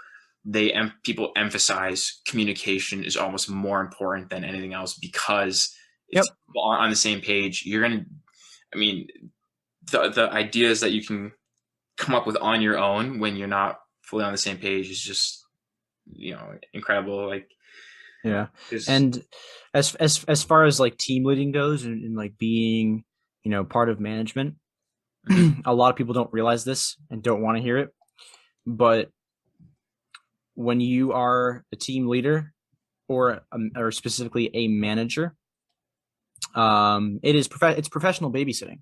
people emphasize communication is almost more important than anything else, because if Yep. people aren't on the same page, you're gonna. I mean, the ideas that you can come up with on your own when you're not fully on the same page is just, incredible. Like, Yeah. is And as far as like team leading goes, and like being, part of management, mhm, a lot of people don't realize this and don't want to hear it. But when you are a team leader, or specifically a manager, it's professional babysitting.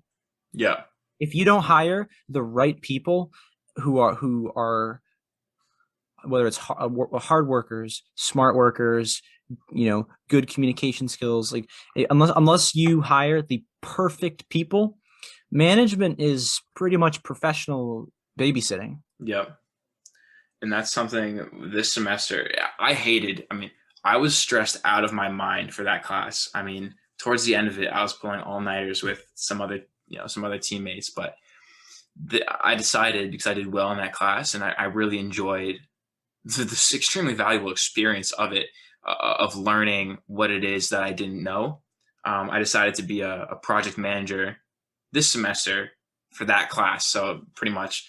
yeah, If you don't hire the right people who are, whether it's hard workers, smart workers, good communication skills, like, unless you hire the perfect people, management is pretty much professional babysitting. yeah, and that's something this semester I hated. I mean, I was stressed out of my mind for that class. I mean, towards the end of it, I was pulling all nighters with some other teammates, but I decided, because I did well in that class and I really enjoyed this extremely valuable experience of it, of learning what it is that I didn't know. I decided to be a project manager this semester for that class. So pretty much,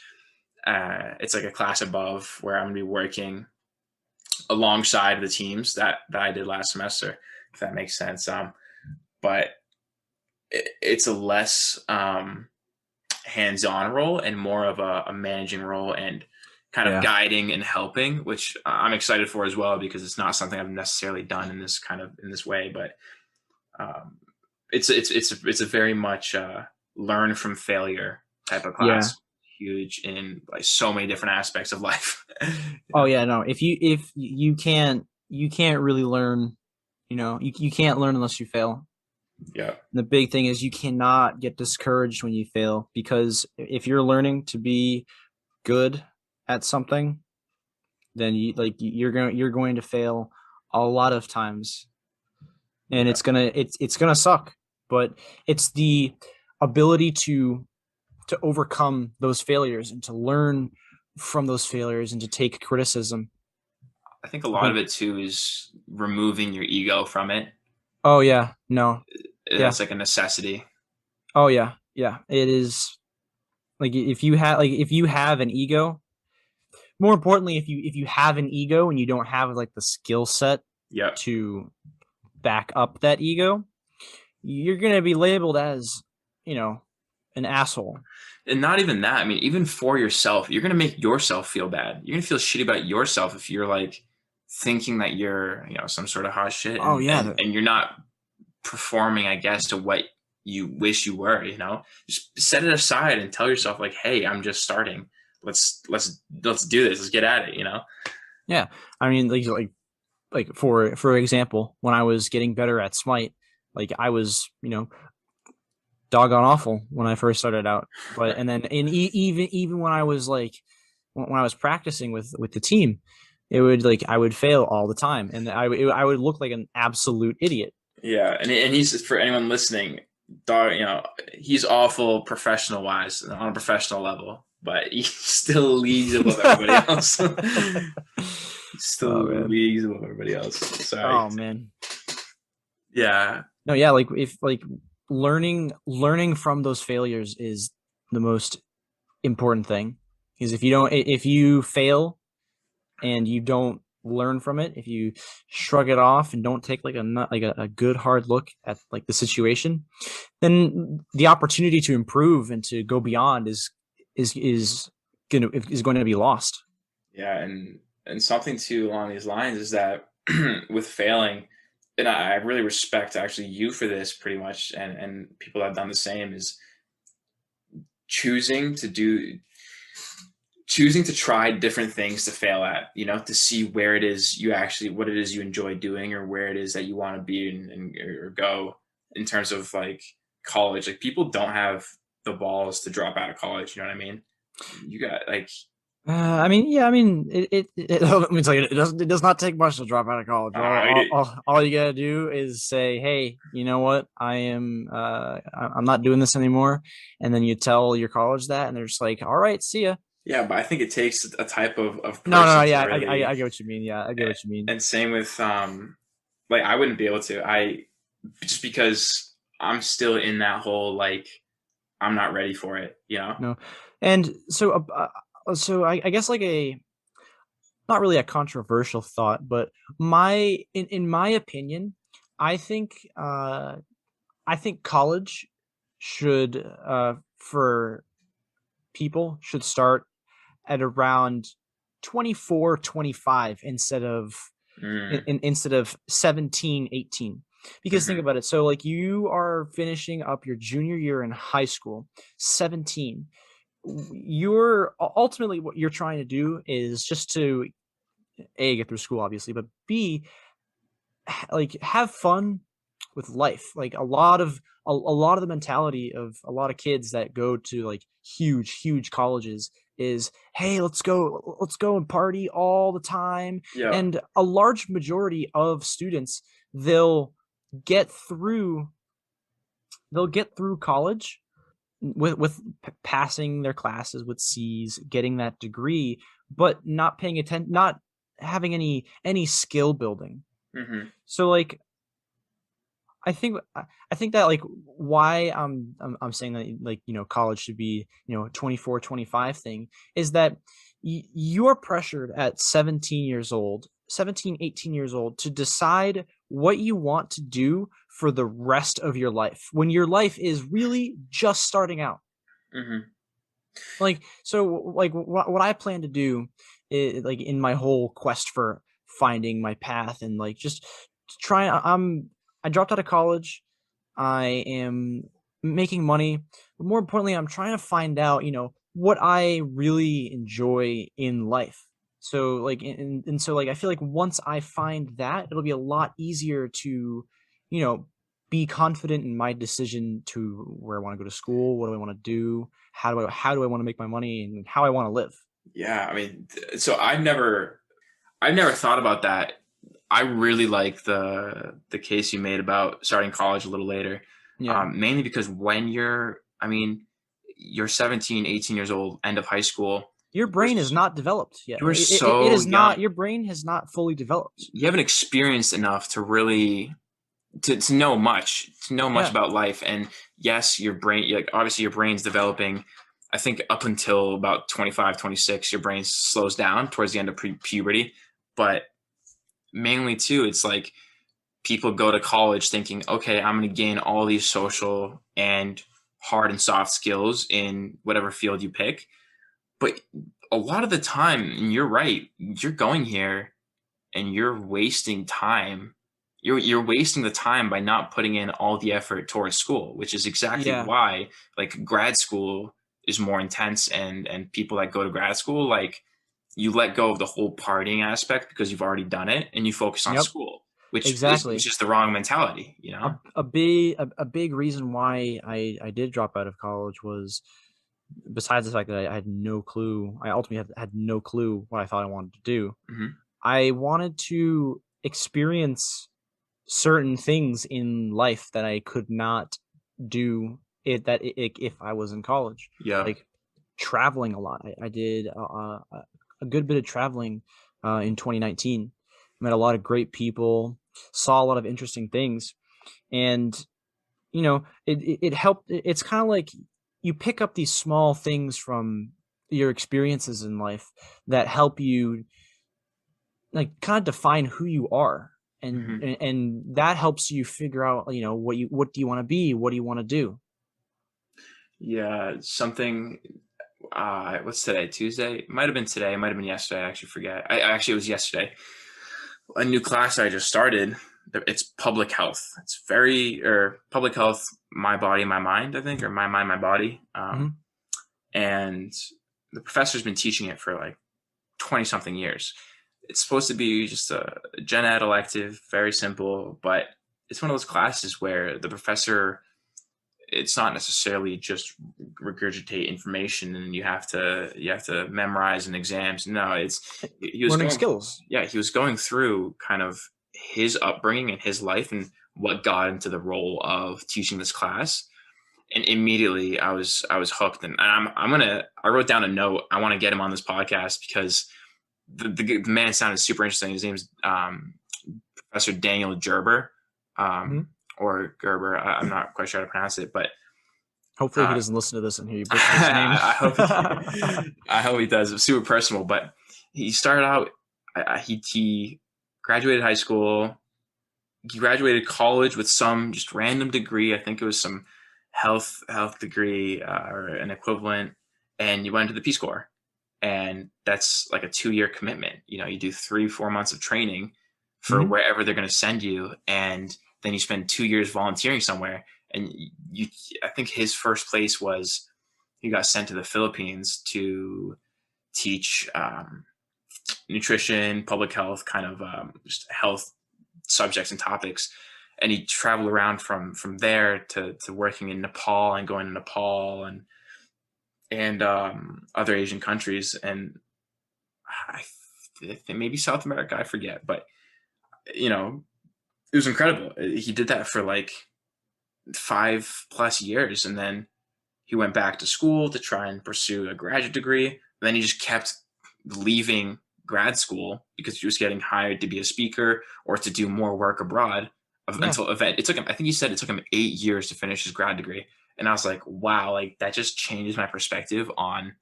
it's like a class above where I'm going to be working alongside the teams that I did last semester, if that makes sense. But it's a less hands-on role and more of a managing role and kind of Yeah. guiding and helping, which I'm excited for as well, because it's not something I've necessarily done in this way. But um, it's a very much learn from failure type of Yeah. class. Huge in like so many different aspects of life. Oh yeah, no. If you can't really learn, you can't learn unless you fail. Yeah, The big thing is you cannot get discouraged when you fail, because if you're learning to be good at something, then you're going to fail a lot of times, and yeah, it's gonna suck. But it's the ability to overcome those failures and to learn from those failures and to take criticism. I think a I lot of think it too is removing your ego from it. Oh yeah, no, yeah, It's like a necessity. oh yeah, yeah. It is like if you have an ego. More importantly, if you have an ego and you don't have like the skill set Yep. to back up that ego, you're gonna be labeled as, you know, an asshole. And not even that. I mean, even for yourself, you're gonna make yourself feel bad. You're gonna feel shitty about yourself if you're like thinking that you're, some sort of hot shit, Oh and yeah, and you're not performing, I guess, to what you wish you were. Just set it aside and tell yourself like, hey, I'm just starting. Let's do this. Let's get at it. yeah. I mean, like for example, when I was getting better at Smite, like I was, doggone awful when I first started out. But Right. and then even when I was like when I was practicing with the team, it would like I would fail all the time, and I would look like an absolute idiot. Yeah, and he's, for anyone listening, dog. He's awful professional wise on a professional level, but he still leagues above everybody else. He's Oh still man. leagues above everybody else. Sorry. Oh man. Yeah, No, yeah, like if like learning from those failures is the most important thing. Because if you fail and you don't learn from it, if you shrug it off and don't take like a good hard look at like the situation, then the opportunity to improve and to go beyond is going to be lost. yeah, and something too along these lines is that with failing, and I really respect actually you for this pretty much, and people that have done the same, is choosing to do choosing to try different things to fail at, to see where it is you actually, what it is you enjoy doing, or where it is that you want to be, and or go in terms of like college. Like, people don't have the balls to drop out of college. You know what I mean? You got like, I mean, yeah, I mean, let me tell you, it does not take much to drop out of college. All you gotta do is say, hey, you know what, I'm not doing this anymore, and then you tell your college that, and they're just like, all right, see ya. yeah, but I think it takes a type of No, no, person no, to yeah, really, I get what you mean. Yeah, I get what you mean. and same with like, I wouldn't be able to, just because I'm still in that whole like, I'm not ready for it. No, and so I guess like a not really a controversial thought, but in my opinion, I think uh I think college should for people should start at around 24, 25 Mm, instead of 17, 18. Because think mhm. about it. So like you are finishing up your junior year in high school, 17. You're ultimately what you're trying to do is just to A, get through school obviously, but B, like have fun with life. Like a lot of the mentality of a lot of kids that go to like huge colleges is, hey, let's go and party all the time. Yeah. And a large majority of students, they'll get through they'll get through college with passing their classes with C's, getting that degree, but not paying attention, not having any skill building. Mhm. So like I think that like why I'm saying that like college should be 24, 25 thing is that you're pressured at 17 years old, 17, 18 years old to decide what you want to do for the rest of your life when your life is really just starting out. Mhm. Like so like what I plan to do is, like in my whole quest for finding my path and like just try I dropped out of college. I am making money, but more importantly, I'm trying to find out, what I really enjoy in life. So like and so like I feel like once I find that, it'll be a lot easier to, you know, be confident in my decision to where I want to go to school, what do I want to do, how do I want to make my money and how I want to live. Yeah, I mean, so I've never thought about that. I really like the case you made about starting college a little later, Yeah. mainly because when I mean, you're 17, 18 years old, end of high school. Your You're, brain is not developed yet. you're It so is not young. your brain has not fully developed. You haven't experienced enough to really to know much, Yeah. about life. And yes, your brain, like obviously your brain's developing. I think up until about 25, 26, your brain slows down towards the end of puberty. But mainly too, it's like people go to college thinking, okay, I'm going to gain all these social and hard and soft skills in whatever field you pick. But a lot of the time, and you're right, you're going here and you're wasting time. You're wasting the time by not putting in all the effort towards school, which is exactly Yeah. why like grad school is more intense, and people that go to grad school, like, you let go of the whole partying aspect because you've already done it and you focus on Yep. school, which Exactly. is the wrong mentality, you know? A big reason why I did drop out of college was, besides the fact that I had no clue, I ultimately had no clue what I thought I wanted to do. Hmm. I wanted to experience certain things in life that I could not do if I was in college, Yeah. like traveling a lot. I did a good bit of traveling in 2019. Met a lot of great people, saw a lot of interesting things, and it helped. It's kind of like you pick up these small things from your experiences in life that help you, like, kind of define who you are, and Hmm. that helps you figure out, what do you want to be, what do you want to do. Yeah, something. What's today? Tuesday? It might have been today. It might have been yesterday. I actually forget. Actually, it was yesterday. A new class I just started. It's public health. It's very or public health. My body, my mind. I think, or my mind, my body. Hmm. And the professor's been teaching it for like 20 something years. It's supposed to be just a gen ed elective, very simple, but it's one of those classes where the professor, it's not necessarily just regurgitate information and you have to memorize in exams. No, he was Learning going, skills. yeah, he was going through kind of his upbringing and his life and what got into the role of teaching this class. And immediately I was hooked. And I wrote down a note. I want to get him on this podcast because the man sounded super interesting. His name's Professor Daniel Gerber, Hmm. or Gerber. I'm not quite sure how to pronounce it, but Hopefully he uh, doesn't listen to this and hear you butcher his name. I hope I hope he does. It's super personal, but he started out. He graduated high school. He graduated college with some just random degree. I think it was some health degree, or an equivalent, and you went into the Peace Corps, and that's like a 2 year commitment. You do 3-4 months of training for Hmm. wherever they're going to send you, and then you spend 2 years volunteering somewhere. And you, I think his first place was he got sent to the Philippines to teach nutrition, public health, kind of just health subjects and topics. And he traveled around from there to working in Nepal and going to Nepal and other Asian countries, and I think maybe South America. I forget, but you know, it was incredible. He did that for like 5+ years, and then he went back to school to try and pursue a graduate degree. And then he just kept leaving grad school because he was getting hired to be a speaker or to do more work abroad Yeah. until event. It took him, I think he said it took him 8 years to finish his grad degree. And I was like, wow, like that just changes my perspective on,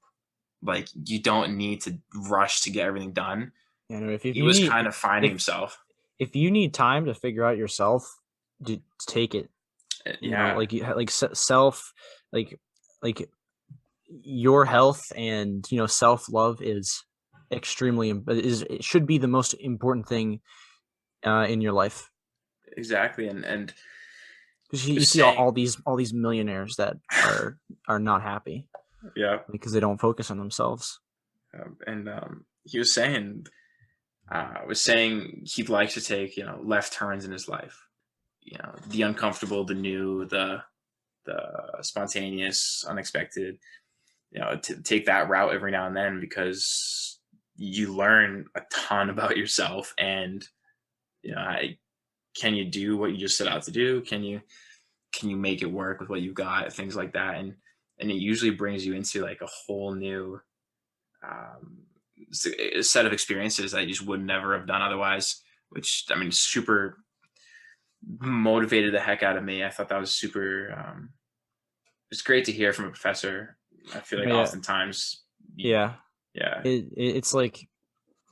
like, you don't need to rush to get everything done. If He you was need kind of finding if himself. if you need time to figure out yourself, take it. Yeah, Like self, like like your health and self love is it should be the most important thing in your life, exactly. And because he you was see saying, all these millionaires that are not happy yeah, because they don't focus on themselves. and he was saying he'd like to take left turns in his life, the uncomfortable, the new, the spontaneous, unexpected, to take that route every now and then because you learn a ton about yourself. And can you do what you just set out to do? Can you make it work with what you've got, things like that. And it usually brings you into like a whole new um, set of experiences that you just would never have done otherwise, which, I mean, super motivated the heck out of me. I thought that was super. It's great to hear from a professor. I feel like Yeah, oftentimes, yeah. yeah, It's like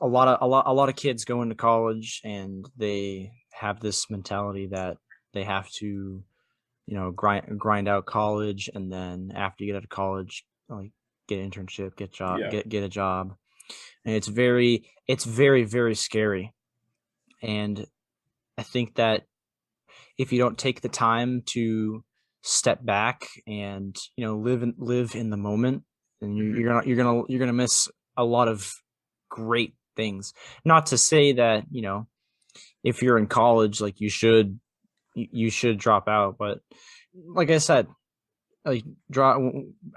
a lot of kids go into college and they have this mentality that they have to, grind out college, and then after you get out of college, like get an internship, yeah. get a job. And it's very, very scary. And I think that if you don't take the time to step back and, live in the moment, then Mhm. you're gonna miss a lot of great things. Not to say that, if you're in college, like you should drop out, but like I said, like drop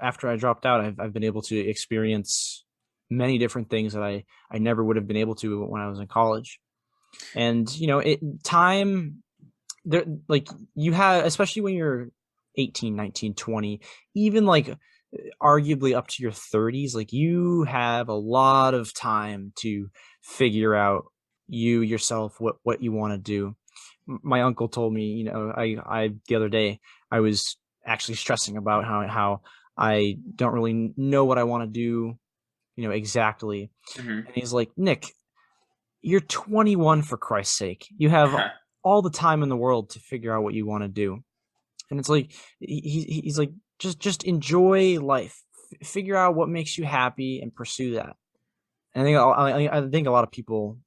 after I dropped out, I've been able to experience many different things that I never would have been able to when I was in college. And time there, like, you have, especially when you're 18, 19, 20, even like arguably up to your 30s, like you have a lot of time to figure out you yourself, what you want to do. My uncle told me, I the other day, I was actually stressing about how I don't really know what I want to do, exactly. Mhm. And he's like, Nick, you're 21, for Christ's sake. You have all the time in the world to figure out what you want to do. And it's like he's like, just enjoy life. Figure out what makes you happy and pursue that. And I think a lot of people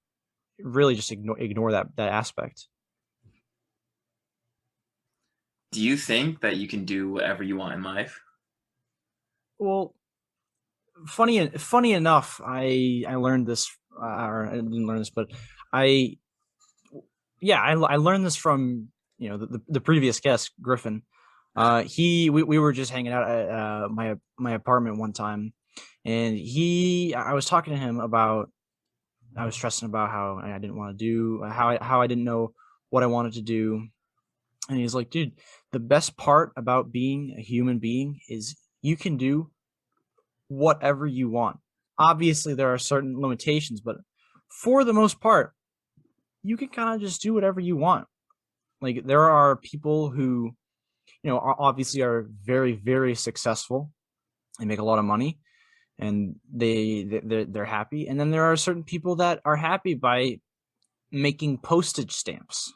really just ignore that aspect. Do you think that you can do whatever you want in life? Well, funny enough, I learned this, or I didn't learn this, but I yeah, I learned this from, the previous guest, Griffin. We were just hanging out at my apartment one time, and I was talking to him about, I was stressing about how I didn't want to do, how I didn't know what I wanted to do. And he's like, dude, the best part about being a human being is you can do whatever you want. Obviously, there are certain limitations, but for the most part, you can kind of just do whatever you want. Like, there are people who, obviously are very, very successful and make a lot of money, and they're happy. And then there are certain people that are happy by making postage stamps,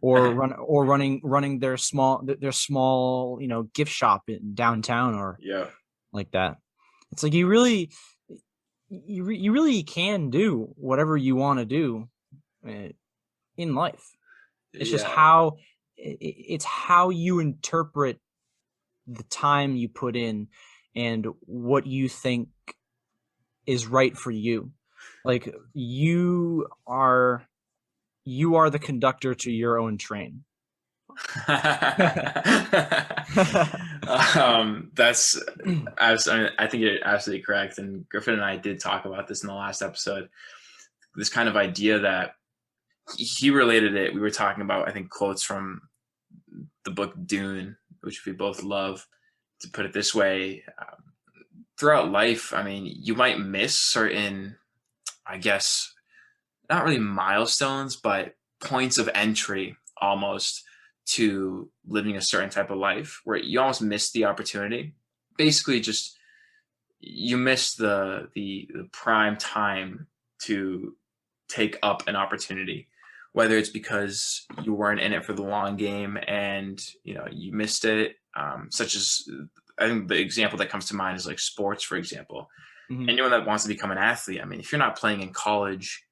or running their small gift shop in downtown, or Yeah. like that. It's like you really can do whatever you want to do, uh, in life. It's just Yeah. how you interpret the time you put in and what you think is right for you. Like, you are the conductor to your own train. That's I think you're absolutely correct. And Griffin and I did talk about this in the last episode. This kind of idea that he related it. We were talking about, I think, quotes from the book Dune, which we both love. To put it this way, throughout life, I mean, you might miss certain, I guess, not really milestones, but points of entry almost to living a certain type of life where you almost miss the opportunity. Basically, just you miss the prime time to take up an opportunity, whether it's because you weren't in it for the long game and you missed it. Such as, I think the example that comes to mind is like sports, for example. Mhm. Anyone that wants to become an athlete, I mean, if you're not playing in college,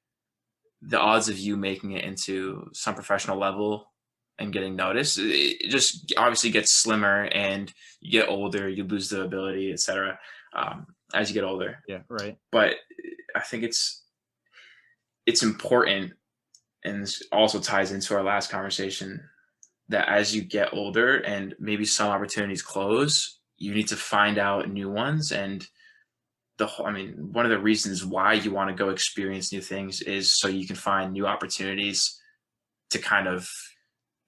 the odds of you making it into some professional level and getting noticed, it just obviously gets slimmer, and you get older, you lose the ability, etc. As you get older. Yeah, right. But I think it's important, and this also ties into our last conversation, that as you get older and maybe some opportunities close, you need to find out new ones. And I mean, one of the reasons why you want to go experience new things is so you can find new opportunities to kind of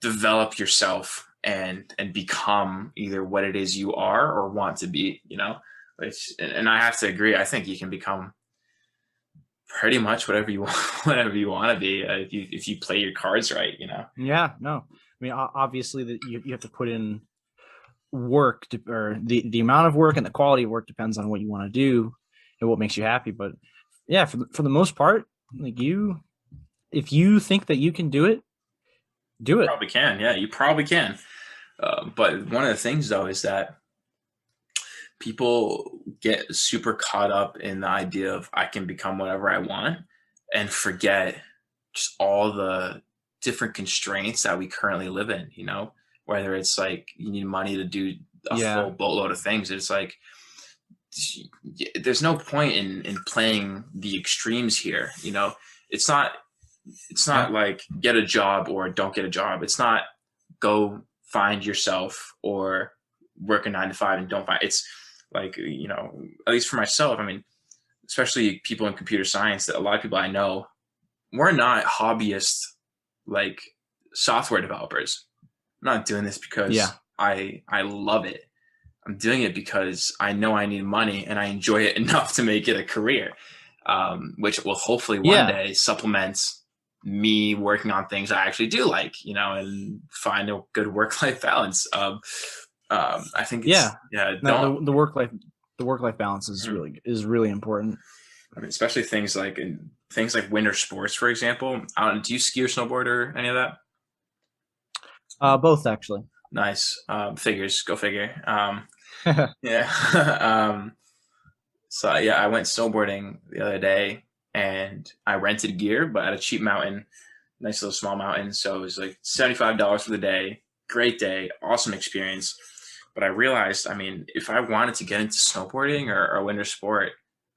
develop yourself and become either what it is you are or want to be, which, and I have to agree, I think you can become pretty much whatever you want, whatever you want to be, if you play your cards right, you know. Yeah, no. I mean, obviously, that you have to put in work or the amount of work and the quality of work depends on what you want to do and what makes you happy. But yeah, for the most part, like if you think that you can do it, do it. Probably can, yeah, you probably can. But one of the things though is that people get super caught up in the idea of I can become whatever I want and forget just all the different constraints that we currently live in, you know, whether it's like you need money to do a full boatload of things. It's like there's no point in playing the extremes here, you know. It's not like get a job or don't get a job. It's not go find yourself or work a 9 to 5 and don't find. It's like, you know, at least for myself, I mean, especially people in computer science, that a lot of people I know, we're not hobbyist like software developers. I'm not doing this because I love it. I'm doing it because I know I need money and I enjoy it enough to make it a career, which will hopefully one day supplement me working on things I actually do like, you know, and find a good work-life balance. I think the work-life balance is really important. I mean, especially things like winter sports, for example. Do you ski or snowboard or any of that? Both actually. Nice. Figures, go figure. Yeah. So yeah, I went snowboarding the other day and I rented gear, but at a cheap mountain, nice little small mountain. So it was like $75 for the day. Great day, awesome experience. But I realized, I mean, if I wanted to get into snowboarding or a winter sport,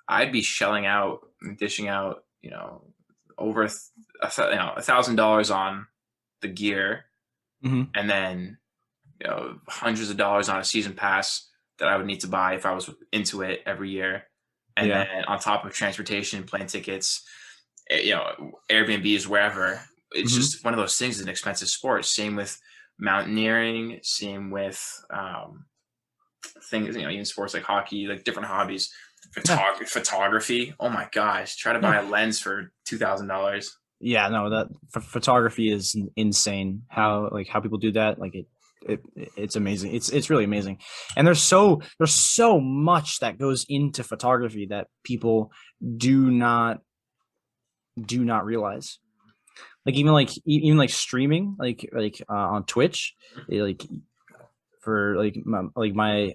I'd be shelling out and dishing out, you know, over $1,000 on the gear, and then, you know, hundreds of dollars on a season pass that I would need to buy if I was into it every year, and then on top of transportation, plane tickets, you know, Airbnbs, wherever. It's just one of those things. It's an expensive sport. Same with mountaineering. Same with things, you know, even sports like hockey, like different hobbies. Photography. Oh my gosh! Try to buy a lens for $2,000. Yeah, no, that photography is insane. How people do that, like it's amazing. It's really amazing. And there's so much that goes into photography that people do not realize. Like even like streaming, like on Twitch, like for my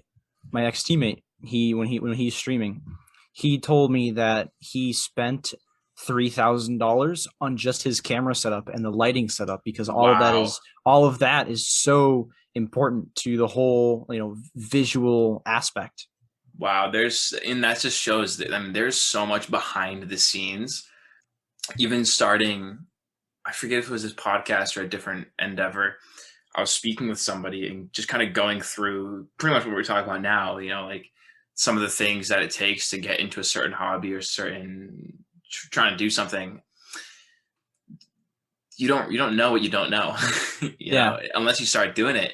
ex teammate, when he's streaming, he told me that he spent $3,000 on just his camera setup and the lighting setup, because all of that is so important to the whole, you know, visual aspect. Wow, that just shows that, I mean, there's so much behind the scenes. Even starting, I forget if it was his podcast or a different endeavor, I was speaking with somebody and just kind of going through pretty much what we're talking about now, you know, like some of the things that it takes to get into a certain hobby or trying to do something. You don't know what you don't know, you know, unless you start doing it.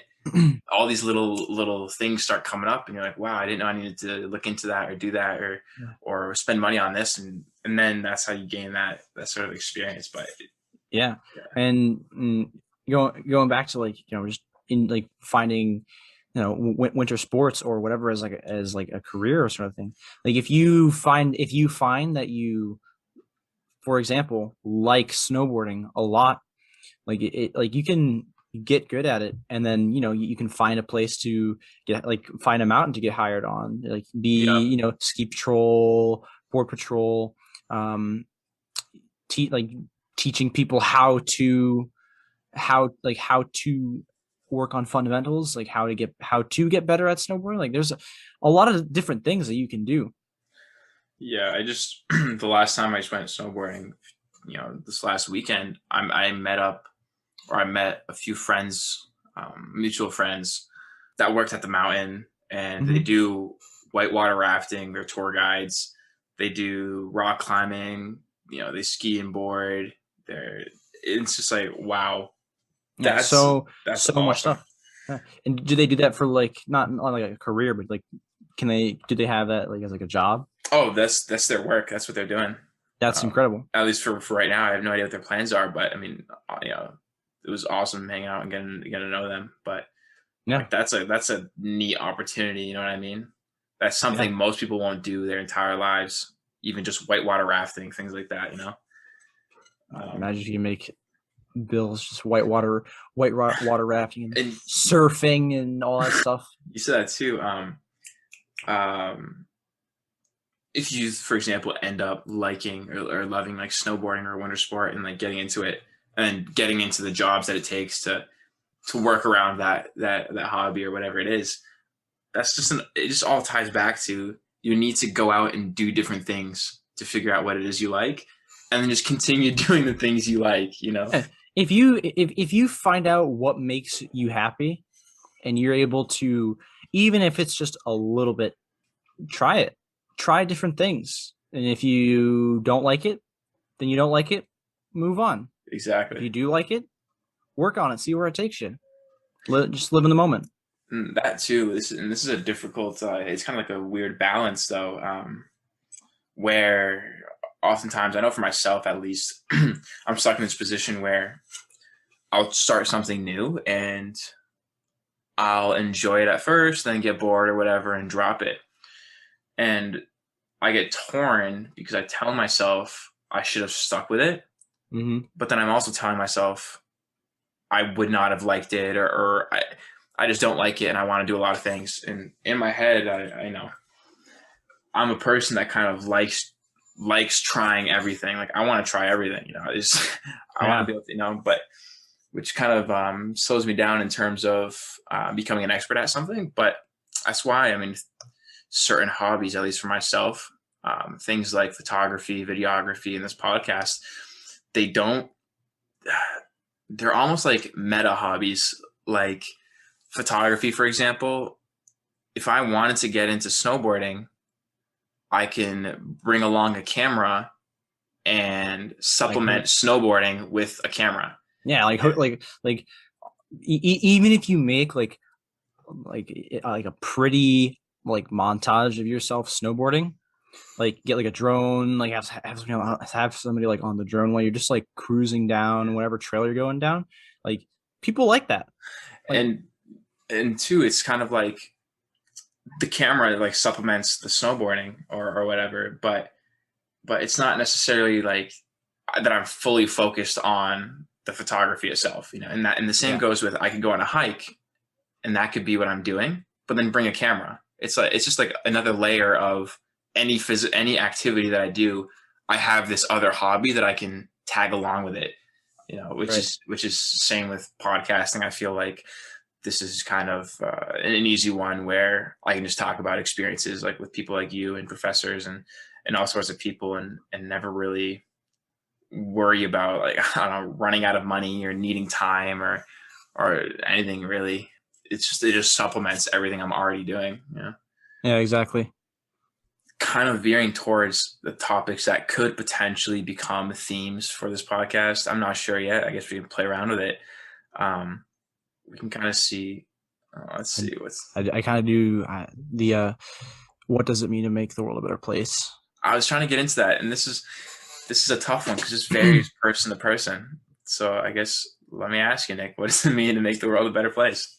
All these little things start coming up and you're like, wow, I didn't know I needed to look into that or do that or spend money on this. And then that's how you gain that sort of experience. But and going back to, like, you know, just in like finding, you know, winter sports or whatever as like a career or sort of thing. Like if you find that you, for example, like snowboarding a lot, like like you can get good at it, and then, you know, you can find a place to find a mountain to get hired on, like you know, ski patrol, board patrol, teaching people how to work on fundamentals, like how to get better at snowboarding. Like there's a lot of different things that you can do. Yeah, I just the last time I just went snowboarding, you know, this last weekend, I met a few friends, mutual friends that worked at the mountain, and they do whitewater rafting. They're tour guides. They do rock climbing. You know, they ski and board. It's just like, wow. That's so awesome. Much stuff. And do they do that for like not like a career, but like do they have that like as like a job? Oh, that's their work. That's what they're doing. That's incredible. At least for right now, I have no idea what their plans are, but I mean, it was awesome hanging out and getting to know them. But Yeah. like that's a neat opportunity. You know what I mean? That's something most people won't do their entire lives, even just whitewater rafting, things like that. Imagine if you make bills just water rafting and And surfing and all that stuff. you said that too. If you, for example, end up liking or loving like snowboarding or winter sport and like getting into it and getting into the jobs that it takes to work around that hobby or whatever it is, that's just it just all ties back to you need to go out and do different things to figure out what it is you like, and then just continue doing the things you like. If you find out what makes you happy and you're able to, even if it's just a little bit, try different things. And if you don't like it, then you don't like it, move on. Exactly. If you do like it, work on it, see where it takes you. Just live in the moment. That too. This is a difficult, it's kind of like a weird balance though, where oftentimes, I know for myself at least, I'm stuck in this position where I'll start something new and I'll enjoy it at first, then get bored or whatever and drop it. And I get torn because I tell myself I should have stuck with it. Mm-hmm. But then I'm also telling myself I would not have liked it, or I just don't like it and I want to do a lot of things. And in my head, I know I'm a person that kind of likes trying everything. Like I want to try everything, I want to be able to, but which kind of slows me down in terms of becoming an expert at something. But that's why, I mean, certain hobbies, at least for myself, things like photography, videography, and this podcast, they're almost like meta hobbies. Like photography, for example, if I wanted to get into snowboarding, I can bring along a camera and supplement snowboarding with a camera. Yeah, even if you make like a pretty like montage of yourself snowboarding, like get like a drone, like have somebody like on the drone while you're just like cruising down whatever trail you're going down. Like people like that. Like, and two, it's kind of like the camera like supplements the snowboarding or whatever, but it's not necessarily like that I'm fully focused on the photography itself, and the same goes with, I could go on a hike and that could be what I'm doing, but then bring a camera. It's just like another layer of any activity that I do. I have this other hobby that I can tag along with it, which is same with podcasting. I feel like this is kind of an easy one where I can just talk about experiences like with people like you and professors and all sorts of people and never really worry about like, I don't know, running out of money or needing time or anything really. It just supplements everything I'm already doing. Yeah, exactly. Kind of veering towards the topics that could potentially become themes for this podcast. I'm not sure yet. I guess we can play around with it. We can kind of see. Let's see I kind of do the what does it mean to make the world a better place? I was trying to get into that, and this is a tough one because it varies person to person. So I guess let me ask you, Nick, what does it mean to make the world a better place?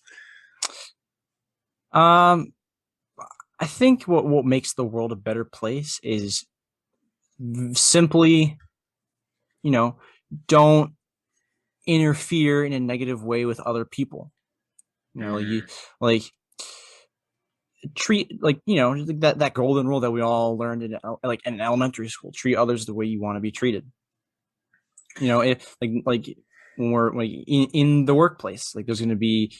I think what makes the world a better place is simply, don't interfere in a negative way with other people. Treat that golden rule that we all learned in elementary school: treat others the way you want to be treated. If when we're like in the workplace, like there's going to be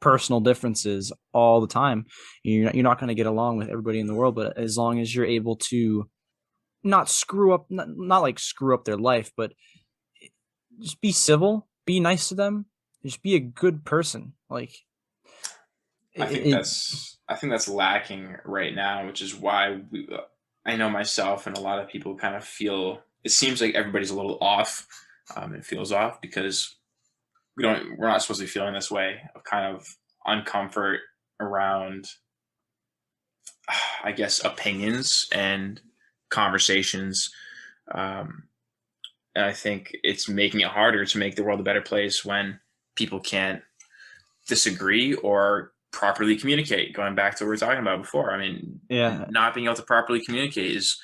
personal differences all the time. You're not going to get along with everybody in the world, but as long as you're able to not screw up, not like screw up their life, but just be civil, be nice to them, just be a good person. Like I think that's lacking right now, which is why I know myself and a lot of people kind of feel, it seems like everybody's a little off. It feels off because we're not supposed to be feeling this way of kind of uncomfort around, I guess, opinions and conversations Um, and I think it's making it harder to make the world a better place when people can't disagree or properly communicate. Going back to what we were talking about before, I mean, Yeah. not being able to properly communicate is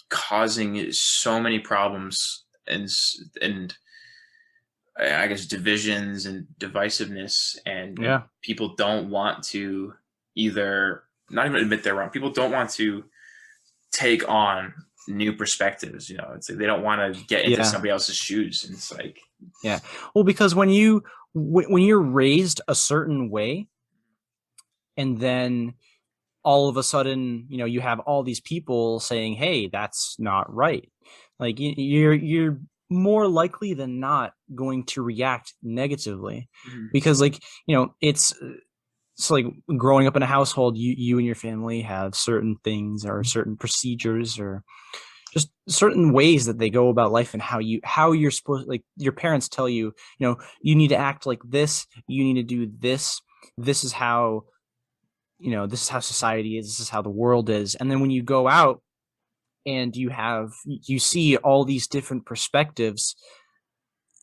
causing so many problems and I guess divisions and divisiveness, and Yeah. people don't want to either not even admit they're wrong. People don't want to take on new perspectives. You know, it's like they don't want to get into Yeah. somebody else's shoes. And it's like, Yeah. Well, because when you're raised a certain way, and then all of a sudden, you have all these people saying, "Hey, that's not right." Like you're more likely than not going to react negatively, because like, it's like growing up in a household, you and your family have certain things or certain procedures or just certain ways that they go about life, and how you're supposed, like your parents tell you, you need to act like this, you need to do this, this is how, this is how society is, this is how the world is. And then when you go out and you see all these different perspectives,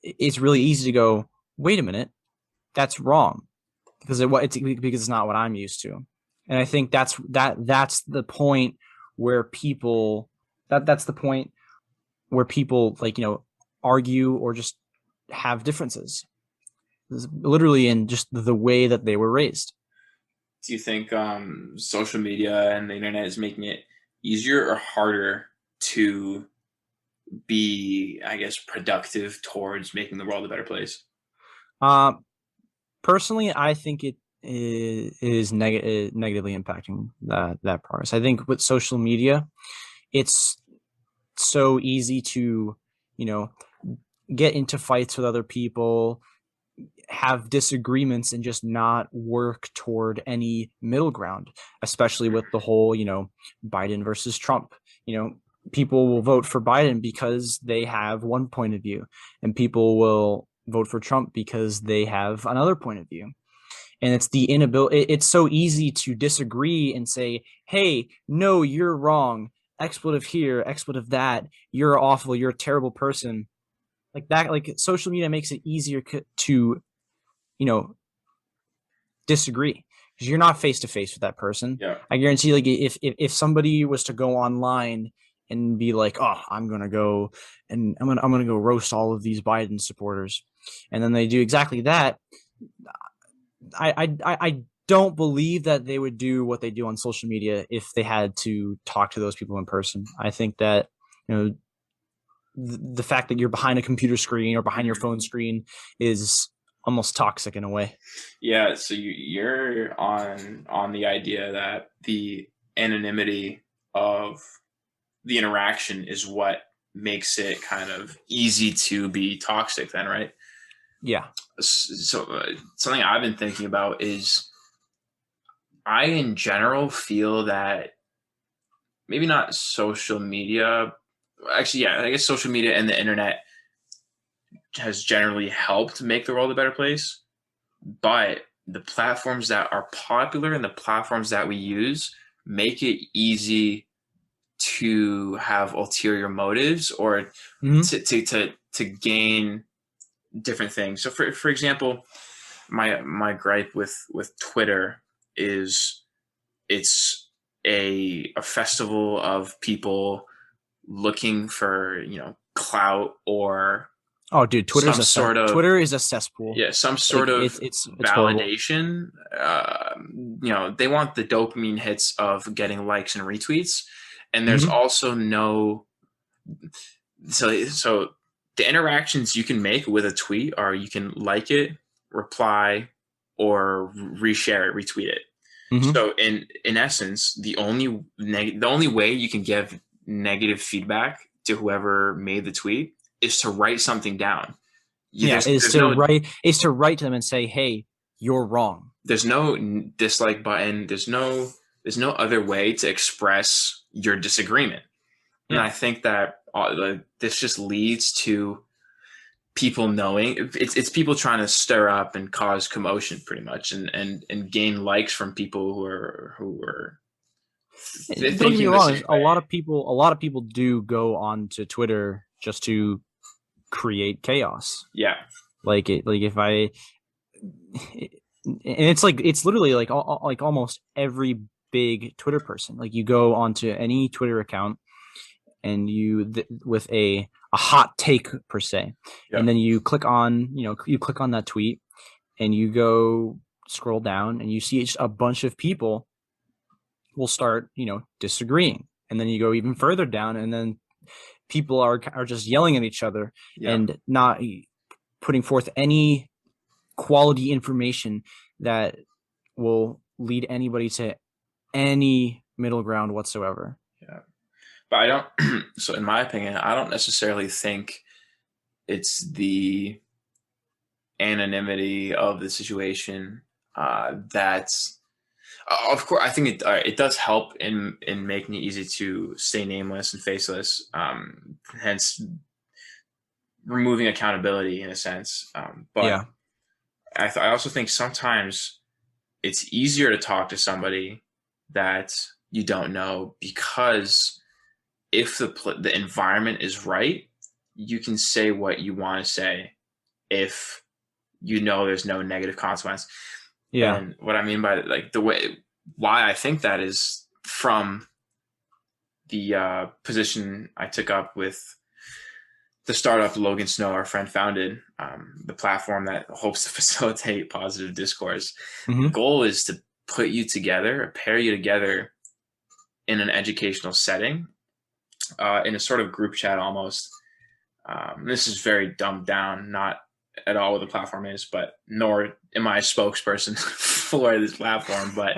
it's really easy to go, wait a minute, that's wrong, because it's not what I'm used to. And I think that's the point where people that's the point where people, like, argue or just have differences, literally in just the way that they were raised. do you think social media and the internet is making it easier or harder to be, I guess, productive towards making the world a better place? Uh, Personally, I think it is negatively impacting that progress. I think with social media, it's so easy to, you know, get into fights with other people, have disagreements, and just not work toward any middle ground, especially with the whole, Biden versus Trump. People will vote for Biden because they have one point of view, and people will vote for Trump because they have another point of view. And it's the inability, it's so easy to disagree and say, hey, no, you're wrong, expletive here, expletive that, you're awful, you're a terrible person, like that. Like, social media makes it easier to, you know, disagree, because you're not face to face with that person. Yeah. I guarantee, like, if somebody was to go online and be like, oh, I'm gonna go and I'm gonna go roast all of these Biden supporters, and then they do exactly that, I don't believe that they would do what they do on social media if they had to talk to those people in person. I think that, the fact that you're behind a computer screen or behind your phone screen is almost toxic in a way. Yeah, so you're on the idea that the anonymity of the interaction is what makes it kind of easy to be toxic then, right? Yeah. So something I've been thinking about is I in general feel that maybe not social media, actually, yeah, I guess social media and the internet has generally helped make the world a better place. But the platforms that are popular and the platforms that we use make it easy to have ulterior motives or to gain different things. So for example, my gripe with Twitter is it's a festival of people looking for, clout or Oh, dude, Twitter is a cesspool. yeah, some Like, sort of it's horrible. validation. They want the dopamine hits of getting likes and retweets, and there's also no. So the interactions you can make with a tweet are you can like it, reply, or reshare it, retweet it. So in essence, the only way you can give negative feedback to whoever made the tweet is to write something down. Is to write to them and say, hey, you're wrong. There's no dislike button. There's no other way to express your disagreement. And I think that this just leads to people knowing it's people trying to stir up and cause commotion pretty much, and gain likes from people who are Don't get me wrong. A lot of people do go on to Twitter just to create chaos. Yeah. Like if I, and it's literally like almost every big Twitter person. Like you go onto any Twitter account and with a hot take per se, and then you click on that tweet and you go scroll down and you see just a bunch of people will start disagreeing, and then you go even further down and then people are just yelling at each other and not putting forth any quality information that will lead anybody to any middle ground whatsoever. Yeah. But I don't, so in my opinion, I don't necessarily think it's the anonymity of the situation that's, of course, I think it does help in making it easy to stay nameless and faceless, hence removing accountability in a sense. But I also think sometimes it's easier to talk to somebody that you don't know, because if the environment is right, you can say what you want to say if there's no negative consequence. Yeah. And what I mean by why I think that is from the position I took up with the startup Logan Snow, our friend, founded, the platform that hopes to facilitate positive discourse. Mm-hmm. The goal is to pair you together in an educational setting, in a sort of group chat almost. This is very dumbed down, not at all what the platform is, but nor am I a spokesperson for this platform. But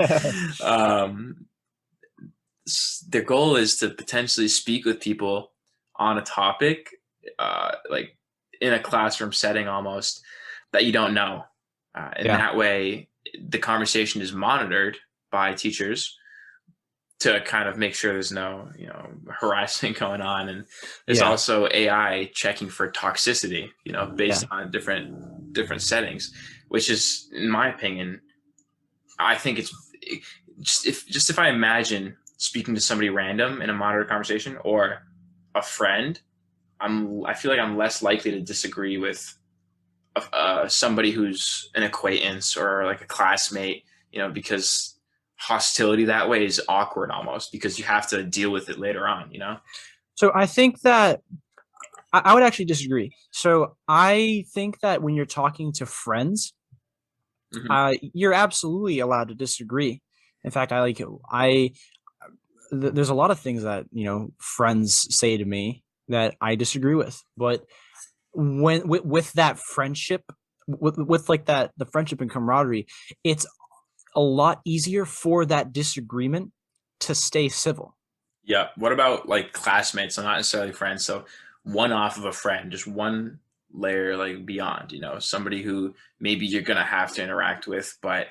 their goal is to potentially speak with people on a topic, like in a classroom setting almost, that you don't know. And that way the conversation is monitored by teachers to kind of make sure there's no, harassment going on. And there's also AI checking for toxicity, based on different settings, which is, in my opinion, I think it's if I imagine speaking to somebody random in a monitored conversation or a friend, I feel like I'm less likely to disagree with somebody who's an acquaintance or like a classmate, because hostility that way is awkward almost, because you have to deal with it later on, So I think that I would actually disagree. So I think that when you're talking to friends, you're absolutely allowed to disagree. In fact, there's a lot of things that, friends say to me that I disagree with, but with that friendship, with like the friendship and camaraderie, it's a lot easier for that disagreement to stay civil. Yeah. What about like classmates? So not necessarily friends. So one off of a friend, just one layer like beyond, somebody who maybe you're going to have to interact with, but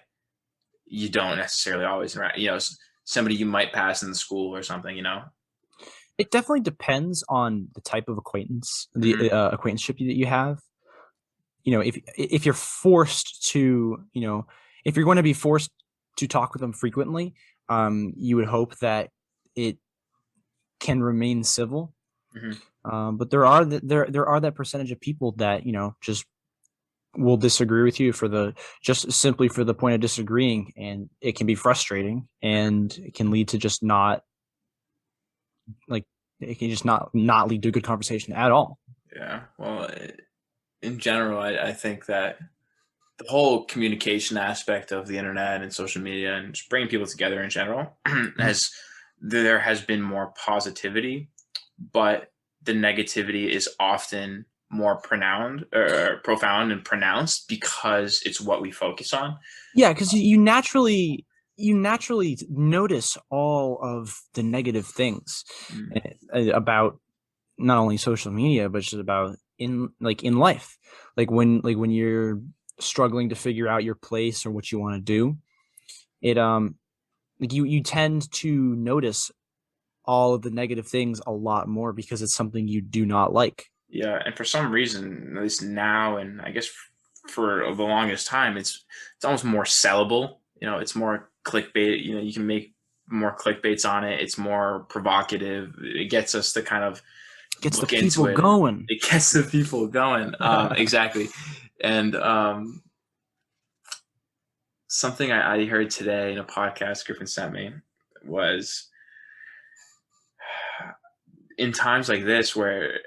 you don't necessarily always interact, somebody you might pass in the school or something, It definitely depends on the type of acquaintance, the acquaintanceship that you have. If you're forced to, if you're going to be forced to talk with them frequently, you would hope that it can remain civil. But there are that percentage of people that just will disagree with you just simply for the point of disagreeing, and it can be frustrating, and it can lead to just not lead to a good conversation at all. Yeah. Well, in general, I think that the whole communication aspect of the internet and social media and just bringing people together in general there has been more positivity, but the negativity is often more profound and pronounced because it's what we focus on. Yeah, because you naturally notice all of the negative things about not only social media, but just about in life. Like when you're struggling to figure out your place or what you want to do, it you tend to notice all of the negative things a lot more because it's something you do not like. Yeah, and for some reason, at least now, and I guess for the longest time, it's almost more sellable. It's more clickbait. You can make more clickbaits on it. It's more provocative. It gets us to kind of Gets the look people into it. going. It gets the people going. Exactly. And something I heard today in a podcast Griffin sent me was, in times like this where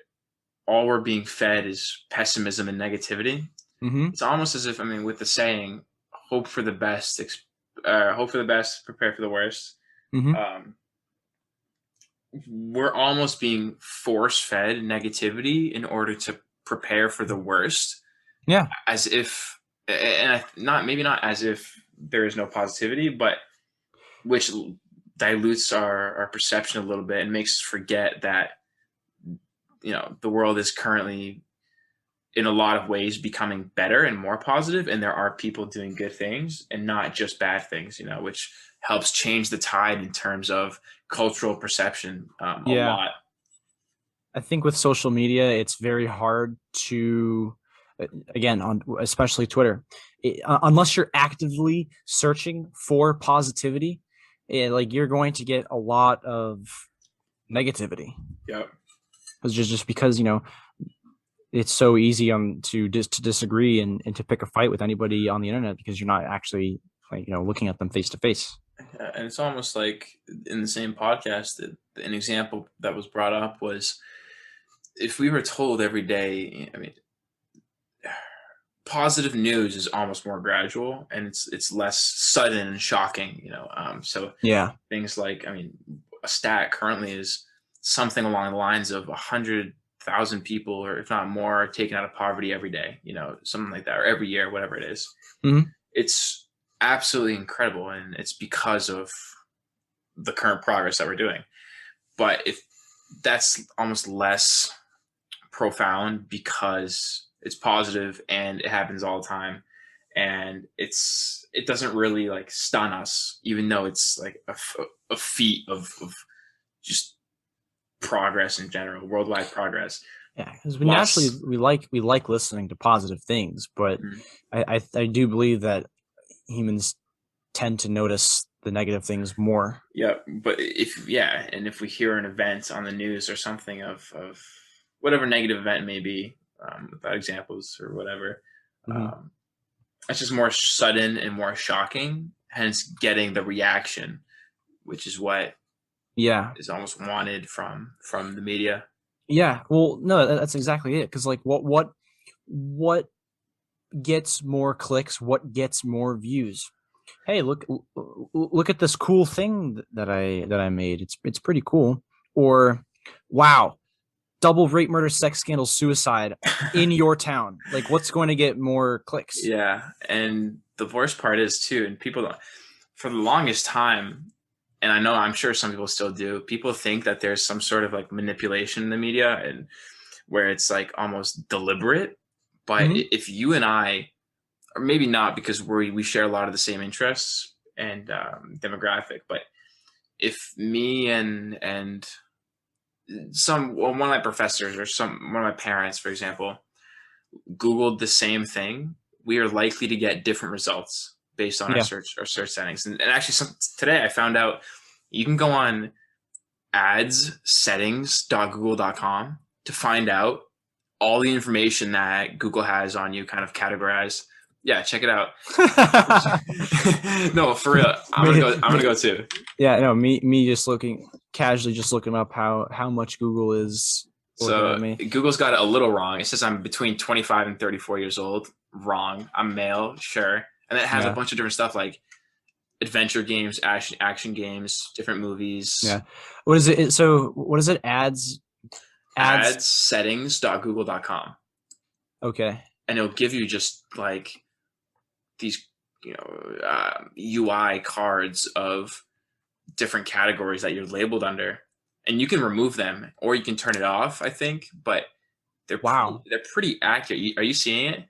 all we're being fed is pessimism and negativity, Mm-hmm. it's almost as if, I mean, with the saying, hope for the best, prepare for the worst. Mm-hmm. We're almost being force fed negativity in order to prepare for the worst. Yeah. As if, and maybe not as if there is no positivity, but which dilutes our perception a little bit and makes us forget that, the world is currently in a lot of ways becoming better and more positive, and there are people doing good things and not just bad things, which helps change the tide in terms of cultural perception a lot. I think with social media, it's very hard to, again, on especially Twitter, unless you're actively searching for positivity, like you're going to get a lot of negativity. Yep. It's just because it's so easy to disagree and to pick a fight with anybody on the internet because you're not actually looking at them face to face. And it's almost like in the same podcast, an example that was brought up was, if we were told every day, I mean, positive news is almost more gradual and it's less sudden and shocking, so Yeah. things like, I mean, a stat currently is something along the lines of 100,000 people, or if not more, are taken out of poverty every day, something like that, or every year, whatever it is. Mm-hmm. It's absolutely incredible, and it's because of the current progress that we're doing. But if that's almost less profound because it's positive and it happens all the time, and it doesn't really like stun us, even though it's like a feat of just progress in general, worldwide progress. Yeah, because naturally we like listening to positive things, but I do believe that humans tend to notice the negative things more. Yeah, but if we hear an event on the news or something of whatever negative event it may be, without examples or whatever, it's just more sudden and more shocking, hence getting the reaction, which is what is almost wanted from the media. Yeah, well, no, that's exactly it. Because like, what gets more clicks? What gets more views? Hey, look at this cool thing that I made. It's pretty cool. Or, wow, double rape, murder, sex scandal, suicide in your town. Like, what's going to get more clicks? Yeah, and the worst part is too, and people, for the longest time, and I'm sure some people still do, people think that there's some sort of like manipulation in the media, and where it's like almost deliberate. But if you and I, or maybe not, because we share a lot of the same interests and demographic, but if me and one of my professors or one of my parents, for example, Googled the same thing, we are likely to get different results based on our search settings. And actually, today I found out you can go on ads settings.google.com to find out all the information that Google has on you, kind of categorized. Yeah, check it out. No, for real. I'm gonna go too. Yeah, no, me just casually looking up how much Google is. So Google's got it a little wrong. It says I'm between 25 and 34 years old. Wrong. I'm male, sure. And it has a bunch of different stuff like adventure games, action games, different movies. Yeah. What is it? So what is it? Ads settings.google.com. Okay. And it'll give you just like these, UI cards of different categories that you're labeled under, and you can remove them or you can turn it off, I think, but they're pretty accurate. Are you seeing it?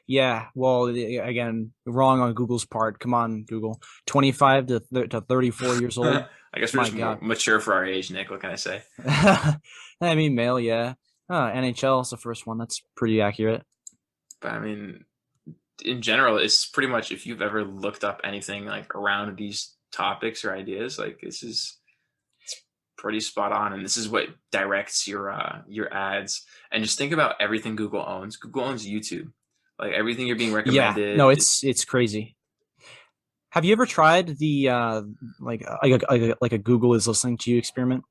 Yeah. Well, again, wrong on Google's part. Come on, Google. 25 to 34 years old. I guess we're just more mature for our age, Nick. What can I say? I mean, male, yeah. NHL is the first one. That's pretty accurate. But I mean, in general, it's pretty much, if you've ever looked up anything like around these topics or ideas, like this is pretty spot on, and this is what directs your ads. And just think about everything Google owns. Google owns YouTube. Like everything you're being Yeah, recommended. no, it's crazy. Have you ever tried the like a Google is listening to you experiment?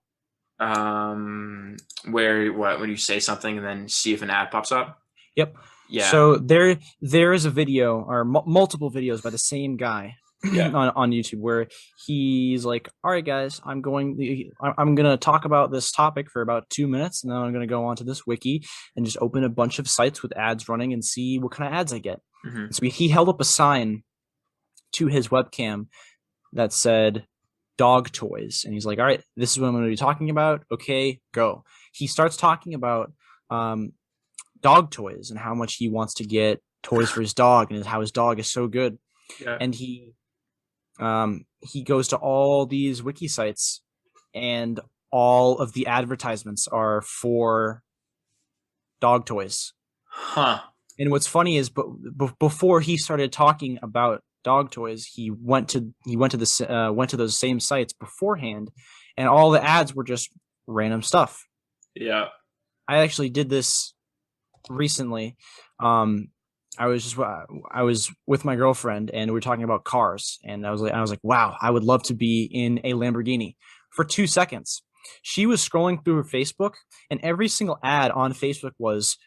Where what when you say something and then see if an ad pops up? Yep. Yeah. So there is a video or multiple videos by the same guy Yeah. on YouTube where he's like, all right, guys, I'm going to talk about this topic for about 2 minutes, and then I'm going to go onto this wiki and just open a bunch of sites with ads running and see what kind of ads I get. Mm-hmm. So he held up a sign to his webcam that said dog toys, and he's like, all right, this is what I'm going to be talking about. Okay, go. He starts talking about dog toys and how much he wants to get toys for his dog and how his dog is so good. Yeah. And he goes to all these wiki sites, and all of the advertisements are for dog toys. Huh. And what's funny is, but before he started talking about dog toys, he went to those same sites beforehand, and all the ads were just random stuff. Yeah. I actually did this recently. I was with my girlfriend, and we were talking about cars, and I was like, wow, I would love to be in a Lamborghini. For 2 seconds, she was scrolling through her Facebook, and every single ad on Facebook was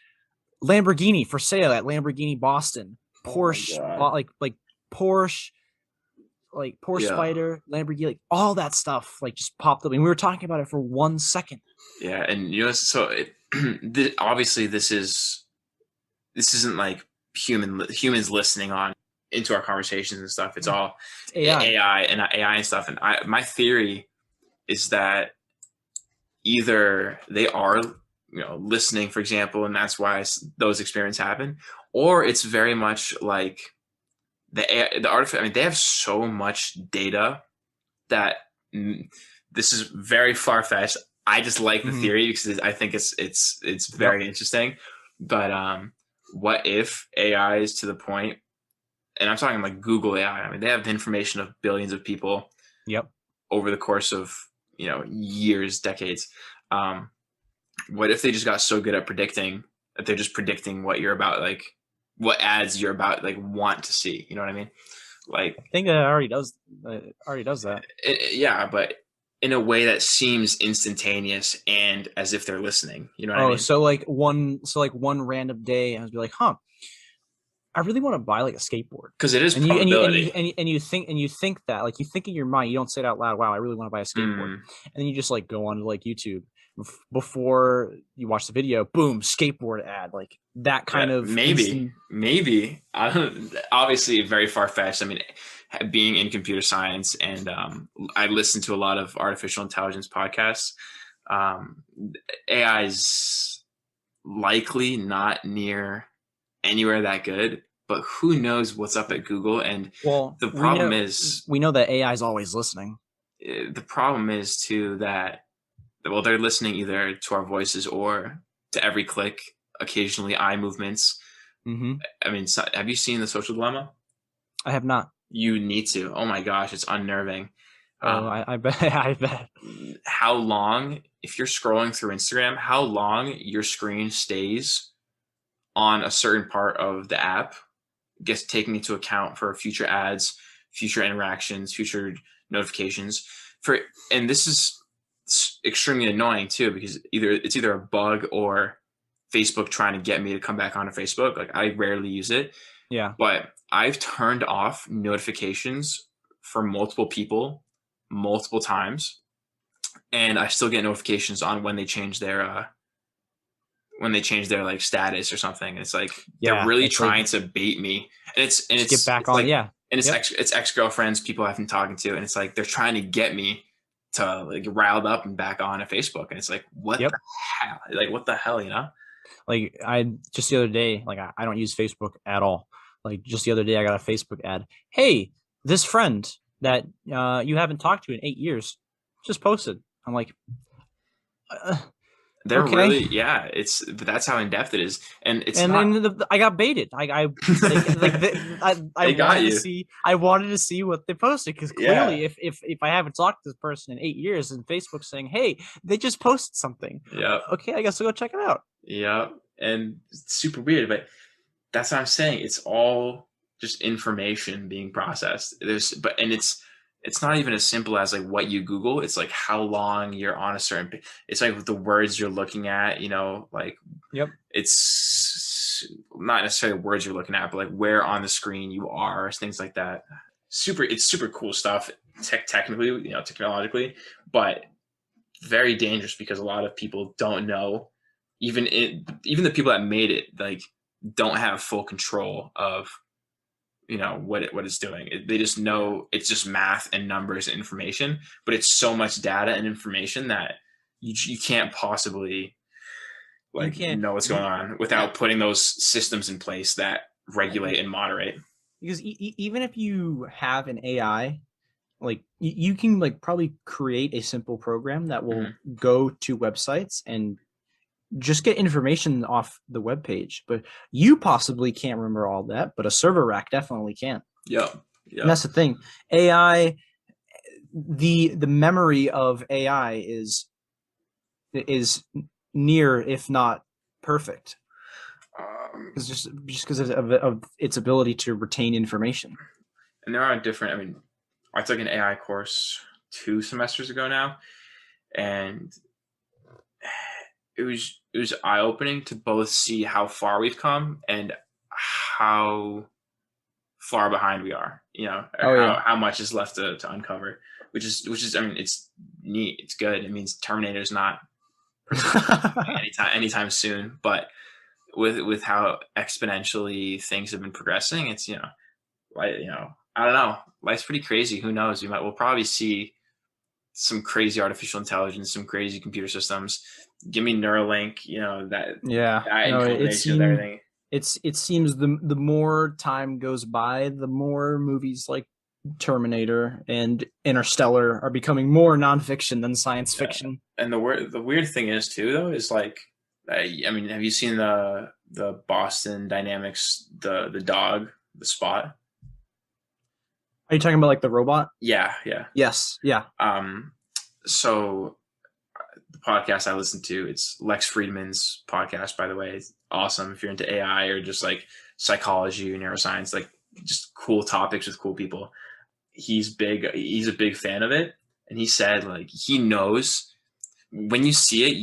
Lamborghini for sale at Lamborghini Boston, Porsche, like Porsche, Yeah. Spider, Lamborghini, like all that stuff, like just popped up, and we were talking about it for 1 second. Yeah, and so obviously this isn't like humans listening on into our conversations and stuff. It's all AI and stuff. And my theory is that either they are listening, for example, and that's why those experiments happen, or it's very much like the artificial. I mean, they have so much data that this is very far fetched. I just like the theory because I think it's very interesting. But what if AI is to the point, and I'm talking like Google AI. I mean, they have the information of billions of people. Yep. Over the course of years, decades. What if they just got so good at predicting that they're just predicting what you're about, like what ads you're about, like want to see? You know what I mean? Like I think it already does that. Yeah, but in a way that seems instantaneous and as if they're listening. You know what I mean? So like one random day, I was like, huh, I really want to buy like a skateboard, because it is and probability. you think that, like, you think in your mind, you don't say it out loud, wow, I really want to buy a skateboard, and then you just like go on to like YouTube before you watch the video, boom, skateboard ad, like that kind of maybe obviously very far-fetched. I mean, being in computer science, and I listen to a lot of artificial intelligence podcasts. AI is likely not near anywhere that good, but who knows what's up at Google. And the problem is we know that AI is always listening. The problem is too that, well, they're listening either to our voices or to every click, occasionally eye movements. I mean, have you seen The Social Dilemma? I have not. You need to. Oh my gosh, it's unnerving. I bet. How long, if you're scrolling through Instagram, how long your screen stays on a certain part of the app gets taken into account for future ads, future interactions, future notifications. And this is extremely annoying too, because it's either a bug or Facebook trying to get me to come back onto Facebook. Like, I rarely use it. Yeah. But I've turned off notifications for multiple people multiple times, and I still get notifications on when they change their like status or something. And it's like they're really trying to bait me. And it's get back on, like, yeah. And it's ex-girlfriends, people I've been talking to, and it's like they're trying to get me to like riled up and back on at Facebook. And it's like, what the hell? Like, what the hell, Like, I just the other day, like, I don't use Facebook at all. Like, just the other day, I got a Facebook ad. Hey, this friend that you haven't talked to in 8 years just posted. I'm like, They're Okay. really, yeah. That's how in depth it is, and it's And not. then I got baited. I They got wanted to you. see what they posted, because Yeah, clearly if I haven't talked to this person in 8 years and Facebook's saying, hey, they just posted something, yeah, okay, I guess I'll go check it out. yeah, and it's super weird, but that's what I'm saying. It's all just information being processed. And it's not even as simple as like what you Google. It's like how long you're on a certain. It's like the words you're looking at. Like Yep. it's not necessarily words you're looking at, but like where on the screen you are, things like that. It's super cool stuff, technically, technologically, but very dangerous because a lot of people don't know. Even the people that made it, like, don't have full control of what it's doing. They just know it's just math and numbers and information, but it's so much data and information that you can't possibly You like can't know what's going on without putting those systems in place that regulate and moderate. because even if you have an AI, like you can like probably create a simple program that will go to websites and just get information off the web page, but you possibly can't remember all that, but a server rack definitely can. Yep. And that's the thing. AI, the memory of AI is near, if not perfect, it's just because of its ability to retain information. And there are different. I mean, I took an AI course 2 semesters ago now, and it was eye opening to both see how far we've come and how far behind we are. How much is left to uncover. Which is I mean, it's neat. It's good. It means Terminator's not anytime soon, but with how exponentially things have been progressing, it's I don't know. Life's pretty crazy. Who knows? We'll probably see some crazy artificial intelligence, some crazy computer systems. Give me Neuralink, that in combination with everything. It seems the more time goes by, the more movies like Terminator and Interstellar are becoming more nonfiction than science fiction. And the weird thing is too, though, is like, I mean, have you seen the Boston Dynamics, the dog, the Spot? Are you talking about like the robot? Yeah. Yes. Yeah. So the podcast I listen to, it's Lex Friedman's podcast, by the way. It's awesome if you're into AI or just like psychology or neuroscience, like just cool topics with cool people. He's a big fan of it. And he said, like, he knows when you see it,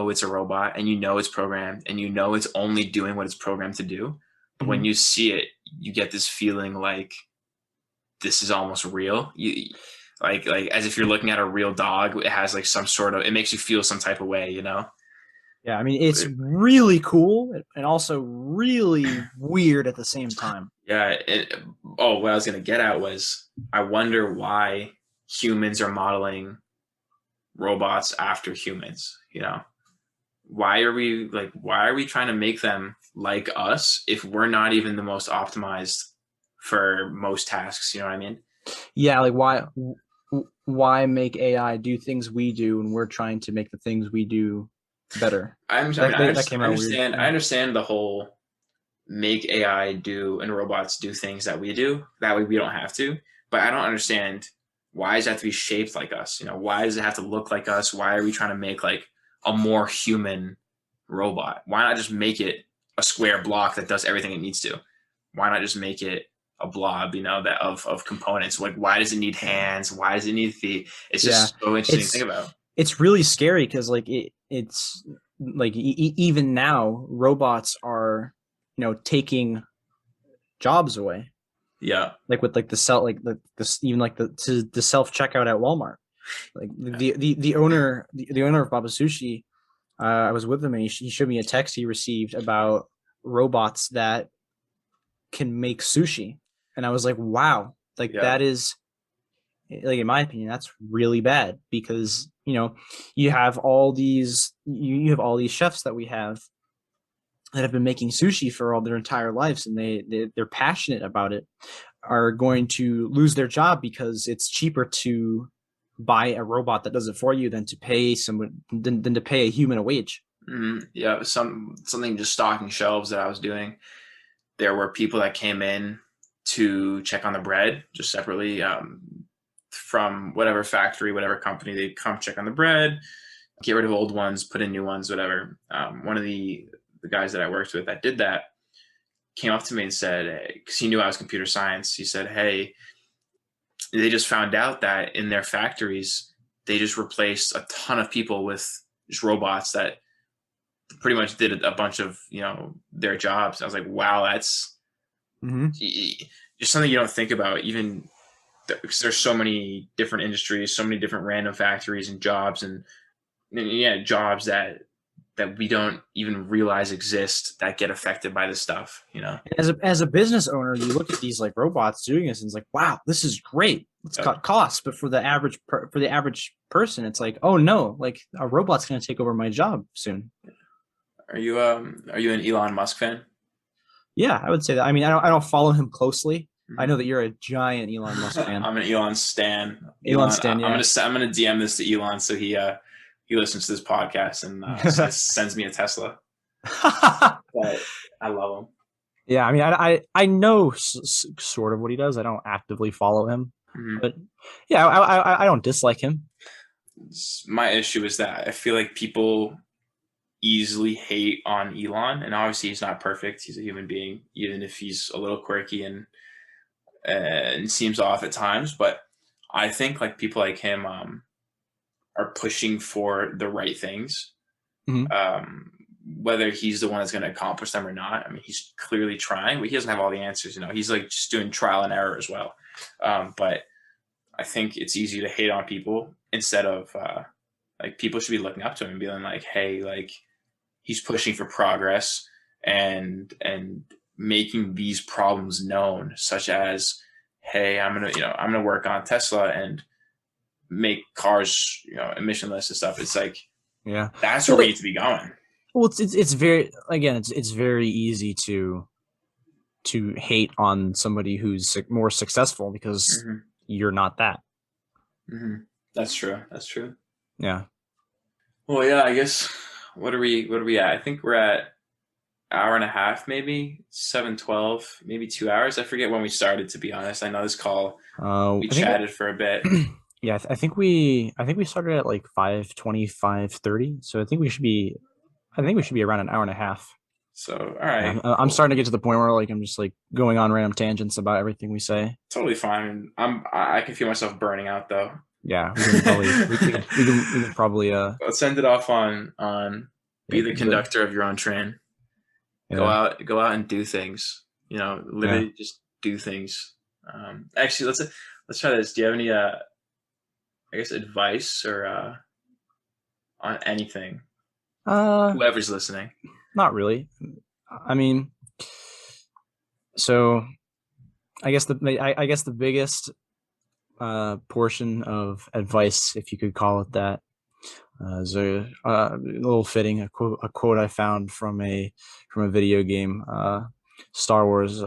it's a robot and it's programmed and it's only doing what it's programmed to do. But when you see it, you get this feeling like this is almost real. You like as if you're looking at a real dog. It has like it makes you feel some type of way, Yeah, I mean, it's really cool and also really weird at the same time. Yeah. What I was gonna get at was, I wonder why humans are modeling robots after humans. Why are we trying to make them like us if we're not even the most optimized for most tasks? You know what I mean? Yeah, like why make AI do things we do and we're trying to make the things we do better? I understand the whole make AI do and robots do things that we do. That way we don't have to. But I don't understand, why does it have to be shaped like us? Why does it have to look like us? Why are we trying to make like a more human robot? Why not just make it a square block that does everything it needs to? Why not just make it a blob, that of components? Like, why does it need hands? Why does it need feet? It's just so interesting to think about. It's really scary because like it's like even now robots are taking jobs away. Yeah, like with like the even like the self checkout at Walmart. Like the owner of Baba Sushi, I was with him and he showed me a text he received about robots that can make sushi, and I was like, wow, like that is, like, in my opinion, that's really bad, because you have all these chefs that we have that have been making sushi for all their entire lives, and they're passionate about it, are going to lose their job because it's cheaper to buy a robot that does it for you than to pay a human a wage. Yeah, something just stocking shelves that I was doing. There were people that came in to check on the bread just separately, from whatever factory, whatever company. They come check on the bread, get rid of old ones, put in new ones, whatever. One of the guys that I worked with that did that came up to me and said, because he knew I was computer science, he said, "Hey, they just found out that in their factories, they just replaced a ton of people with just robots that pretty much did a bunch of, their jobs." I was like, wow, that's just something you don't think about, even because there's so many different industries, so many different random factories and jobs, and jobs that we don't even realize exist that get affected by this stuff. As a business owner, you look at these like robots doing this, and it's like, wow, this is great. Let's cut costs. But for the average person, it's like, oh no, like a robot's going to take over my job soon. Are you an Elon Musk fan? Yeah, I would say that. I mean, I don't follow him closely. I know that you're a giant Elon Musk fan. I'm an Elon stan. Elon stan. Yeah. I'm gonna DM this to Elon so he listens to this podcast and sends me a Tesla. But I love him. Yeah, I mean, I know sort of what he does. I don't actively follow him, but yeah, I don't dislike him. My issue is that I feel like people easily hate on Elon, and obviously he's not perfect. He's a human being, even if he's a little quirky and seems off at times. But I think like people like him are pushing for the right things. Whether he's the one that's going to accomplish them or not. I mean, he's clearly trying, but he doesn't have all the answers. He's like just doing trial and error as well. But I think it's easy to hate on people instead of like people should be looking up to him and being like, hey, like he's pushing for progress and making these problems known, such as, hey, I'm gonna work on Tesla and make cars emissionless and stuff. It's like, yeah, that's where we need to be going. Well, it's very, again, it's very easy to hate on somebody who's more successful because you're not that. That's true. Yeah. Well, yeah, I guess what are we at? I think we're at hour and a half, maybe 7:12, maybe 2 hours. I forget when we started, to be honest. I know this call we chatted for a bit. Yeah, I think we started at like 5:20, 5:30. So I think we should be around an hour and a half. So, all right. Yeah, I'm starting to get to the point where like I'm just like going on random tangents about everything we say. Totally fine. I can feel myself burning out though. Yeah, we can probably let's end it off on be the conductor of your own train. Yeah. Go out and do things. Literally just do things. Actually, let's try this. Do you have any I guess advice or on anything? Whoever's listening. Not really. I mean, so I guess the biggest portion of advice, if you could call it that, is a little fitting. A quote I found from a video game, Star Wars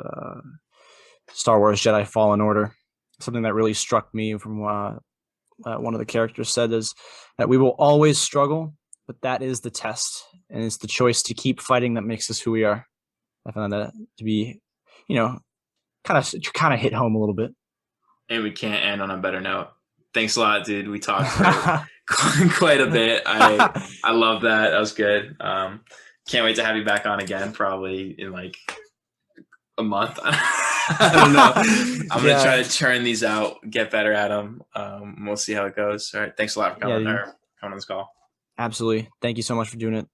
Jedi Fallen Order. Something that really struck me from one of the characters said is that we will always struggle, but that is the test, and it's the choice to keep fighting that makes us who we are. I found that to be, kind of hit home a little bit. And we can't end on a better note. Thanks a lot, dude. We talked quite a bit. I love that. That was good. Can't wait to have you back on again, probably in like a month. I don't know. I'm going to try to churn these out, get better at them. We'll see how it goes. All right. Thanks a lot for coming on this call. Absolutely. Thank you so much for doing it.